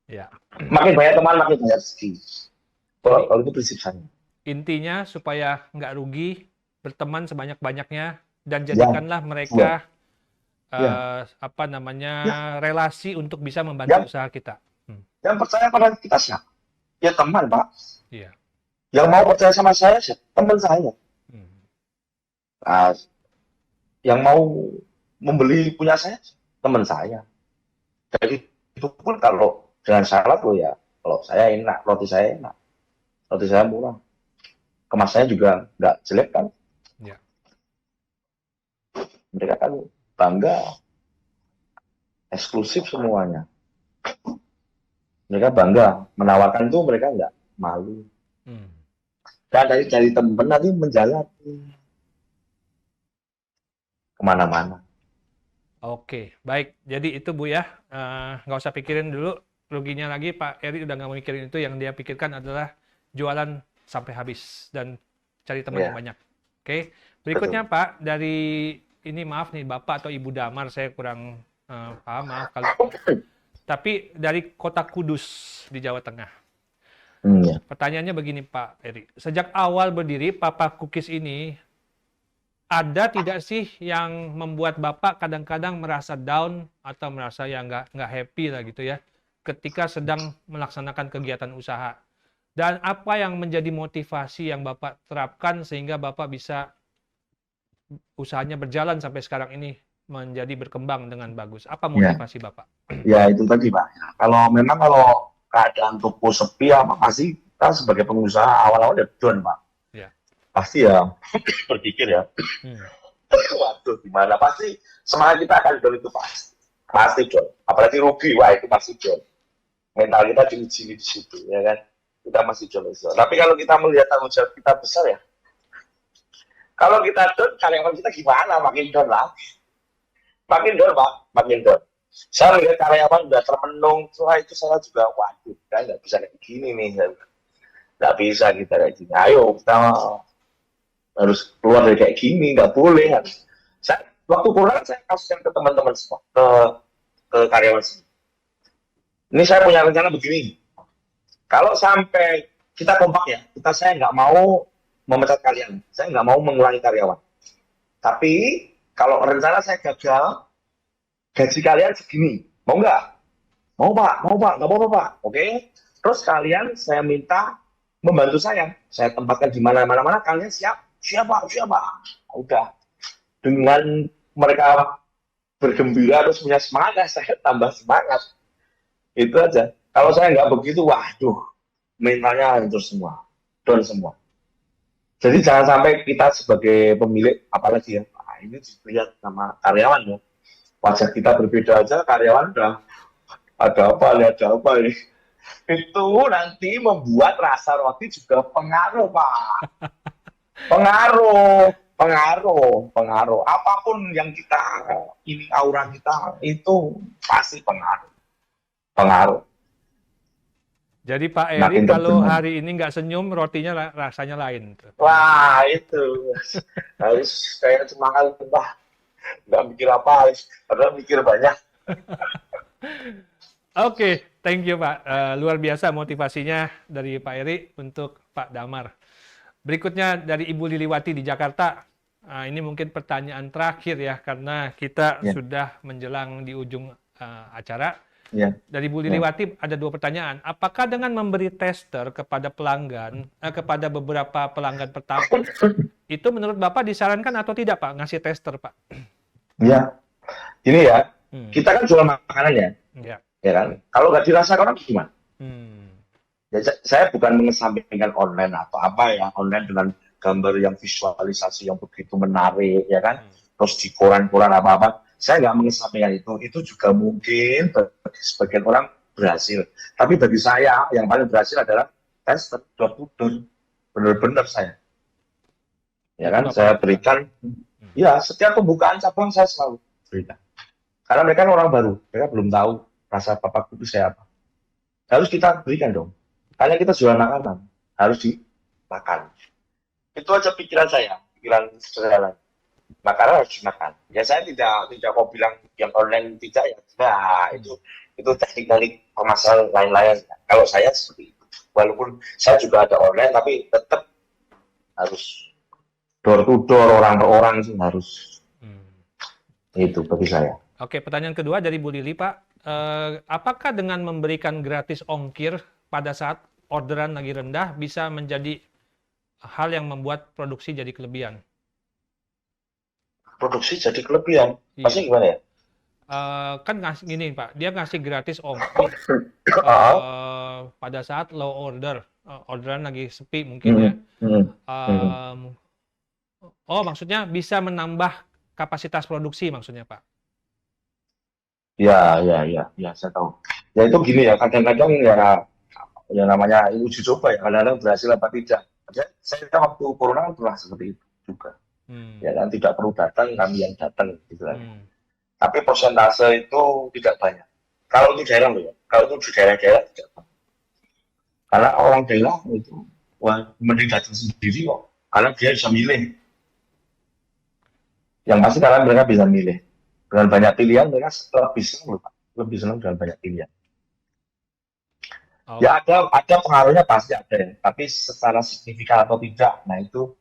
Ya. Makin banyak teman, makin banyak rezeki. Jadi Kalau itu prinsip saya. intinya supaya nggak rugi, berteman sebanyak-banyaknya dan Ya, jadikanlah dua. mereka Ya, apa namanya ya, relasi untuk bisa membantu yang usaha kita. yang percaya pada kita siapa? Ya teman, Pak. Iya. Yang mau percaya sama saya siapa? Teman saya. Hmm. Nah, yang mau membeli punya saya teman saya. Jadi itu pun kalau dengan syarat loh ya, kalau saya enak, roti saya murah, kemasannya juga nggak jelek kan. Ya. Mereka kan bangga, eksklusif semuanya. Mereka bangga, menawarkan itu mereka nggak malu. Hmm. Dan dari teman nanti menjalan kemana-mana. Oke, baik. Jadi itu Bu ya, nggak usah pikirin dulu ruginya lagi. Pak Eri udah nggak mau mikirin itu. Yang dia pikirkan adalah jualan sampai habis dan cari teman yang Ya, banyak. Oke, betul. berikutnya Pak dari ini maaf nih Bapak atau Ibu Damar saya kurang paham maaf kalau. Tapi dari kota Kudus di Jawa Tengah. Ya. Pertanyaannya begini Pak Eri, sejak awal berdiri Papa Cookies ini ada tidak sih yang membuat Bapak kadang-kadang merasa down atau merasa ya nggak happy lah gitu ya ketika sedang melaksanakan kegiatan usaha? Dan apa yang menjadi motivasi yang Bapak terapkan sehingga Bapak bisa usahanya berjalan sampai sekarang ini menjadi berkembang dengan bagus? Apa Ya, motivasi Bapak? ya itu tadi Pak. Kalau keadaan toko sepi apa pasti kita sebagai pengusaha awal-awal ya down Pak. Ya. Pasti ya berpikir ya, Hmm. waduh gimana pasti semangat kita akan down itu pasti down. Apalagi rugi, wah itu pasti down. Mental kita diuji di situ ya kan. Kita masih down. Tapi kalau kita melihat tanggung jawab kita besar ya, kalau kita down karyawan kita gimana? Makin down lagi. Makin down Pak, makin down. Saya lihat karyawan udah termenung, wah itu saya juga, waduh, kita nggak bisa kayak gini nih, nggak bisa kita kayak gini. Ayo kita harus keluar dari kayak gini, nggak boleh. Saya waktu pulang saya kasihkan ke teman-teman semua, ke karyawan semua. Ini saya punya rencana begini. Kalau sampai kita kompak ya, saya nggak mau memecat kalian, saya nggak mau mengurangi karyawan. Tapi kalau rencana saya gagal, gaji kalian segini, mau nggak? Mau Pak, nggak apa-apa Pak, oke? Terus kalian saya minta membantu saya tempatkan di mana-mana, kalian siapa? Udah, dengan mereka bergembira terus punya semangat, saya tambah semangat. Itu aja. Kalau saya nggak begitu, waduh, mentalnya hancur semua, down semua. Jadi jangan sampai kita sebagai pemilik, apalagi ya, ini dilihat sama karyawan ya, wajah kita berbeda aja, karyawan udah ada apa ini. Itu nanti membuat rasa roti juga pengaruh, Pak. Pengaruh. Apapun yang kita, ini aura kita, itu pasti pengaruh. Jadi Pak Eri Makin kalau terbenam. hari ini nggak senyum, rotinya rasanya lain. Wah, itu. Harus kayak semangat, Pak. Nggak mikir apa, padahal mikir banyak. Oke, thank you Pak. Luar biasa motivasinya dari Pak Eri untuk Pak Damar. Berikutnya dari Ibu Liliwati di Jakarta. Ini mungkin pertanyaan terakhir ya, karena kita Ya, sudah menjelang di ujung acara. ya, Dari Bu ya. Liliwati ada dua pertanyaan. Apakah dengan memberi tester kepada pelanggan, kepada beberapa pelanggan pertama, itu menurut Bapak disarankan atau tidak Pak, ngasih tester Pak? Ya, ini ya, Hmm. kita kan jual makanan ya, Ya. ya kan? Kalau nggak dirasakan orang gimana? Hmm. Ya, saya bukan mengesampingkan online atau apa ya, online dengan gambar yang visualisasi yang begitu menarik, ya kan? Terus di koran-koran apa-apa, saya nggak mengesampingkan itu. Itu juga mungkin bagi sebagian orang berhasil. Tapi bagi saya, yang paling berhasil adalah tester door to door. Benar-benar saya. Ya Itu kan, Bapak saya lakukan. berikan, Hmm. ya setiap pembukaan cabang saya selalu berikan. Karena mereka kan orang baru, mereka belum tahu rasa papak itu saya apa. Harus kita berikan dong. Karena kita jual makanan, harus dimakan. Itu aja pikiran saya, pikiran sederhana. Makanan harus dimakan. Ya saya tidak mau bilang yang online tidak ya. Nah, Hmm. itu teknik-teknik permasalahan lain-lain. Kalau saya seperti itu. Walaupun saya juga ada online, tapi tetap harus door to door, orang per orang sih harus. Hmm. Itu bagi saya. Oke, pertanyaan kedua dari Bu Lili, Pak. Apakah dengan memberikan gratis ongkir pada saat orderan lagi rendah bisa menjadi hal yang membuat produksi jadi kelebihan? Produksi jadi kelebihan. Maksudnya Iya. gimana ya? Kan ngasih gini, Pak, dia ngasih gratis ongkir Ah, pada saat low order, orderan lagi sepi mungkin ya. hmm, hmm, hmm. Em, oh, maksudnya bisa menambah kapasitas produksi maksudnya, Pak. Ya, saya tahu. Ya itu gini ya, kadang-kadang ya namanya uji coba ya, kadang-kadang berhasil apa tidak. Saya waktu corona kan pernah seperti itu juga. Hmm, Ya kan tidak perlu datang, kami yang datang gitu kan. hmm. Tapi persentase itu tidak banyak. Kalau itu daerah loh ya, kalau itu di daerah-daerah tidak banyak. Karena orang daerah itu wah, mending datang sendiri kok. Karena dia bisa milih. Yang pasti karena mereka bisa milih. Dengan banyak pilihan mereka lebih senang loh, Pak. Lebih senang dengan banyak pilihan. Oh, Ya ada pengaruhnya pasti ada ya. Tapi secara signifikan atau tidak, nah itu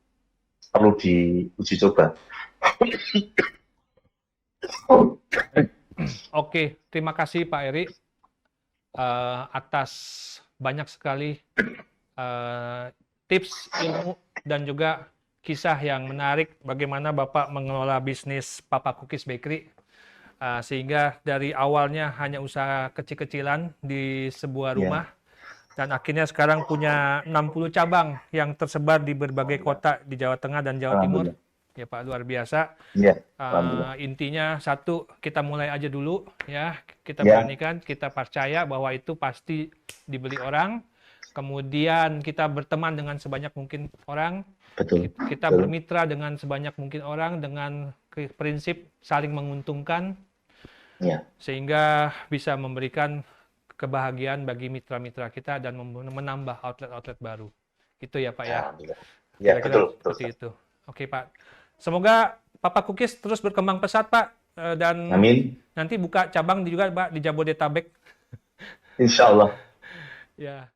perlu diuji coba. oke, terima kasih Pak Eri atas banyak sekali tips, ilmu, dan juga kisah yang menarik bagaimana Bapak mengelola bisnis Papa Cookies Bakery. Sehingga dari awalnya hanya usaha kecil-kecilan di sebuah Ya, rumah, dan akhirnya sekarang punya 60 cabang yang tersebar di berbagai alhamdulillah. kota di Jawa Tengah dan Jawa Timur. Alhamdulillah. Ya Pak, luar biasa. Ya, alhamdulillah. Intinya satu, kita mulai aja dulu ya, kita Ya, beranikan, kita percaya bahwa itu pasti dibeli orang. Kemudian kita berteman dengan sebanyak mungkin orang, betul. kita Betul. bermitra dengan sebanyak mungkin orang dengan prinsip saling menguntungkan, Ya, sehingga bisa memberikan kebahagiaan bagi mitra-mitra kita dan menambah outlet-outlet baru. Itu ya Pak ya, ya. alhamdulillah. Ya, Kira-kira betul, betul. seperti itu. Oke Pak. Semoga Papa Cookies terus berkembang pesat Pak. Dan Amin. nanti buka cabang juga Pak di Jabodetabek. Insya Allah. Ya.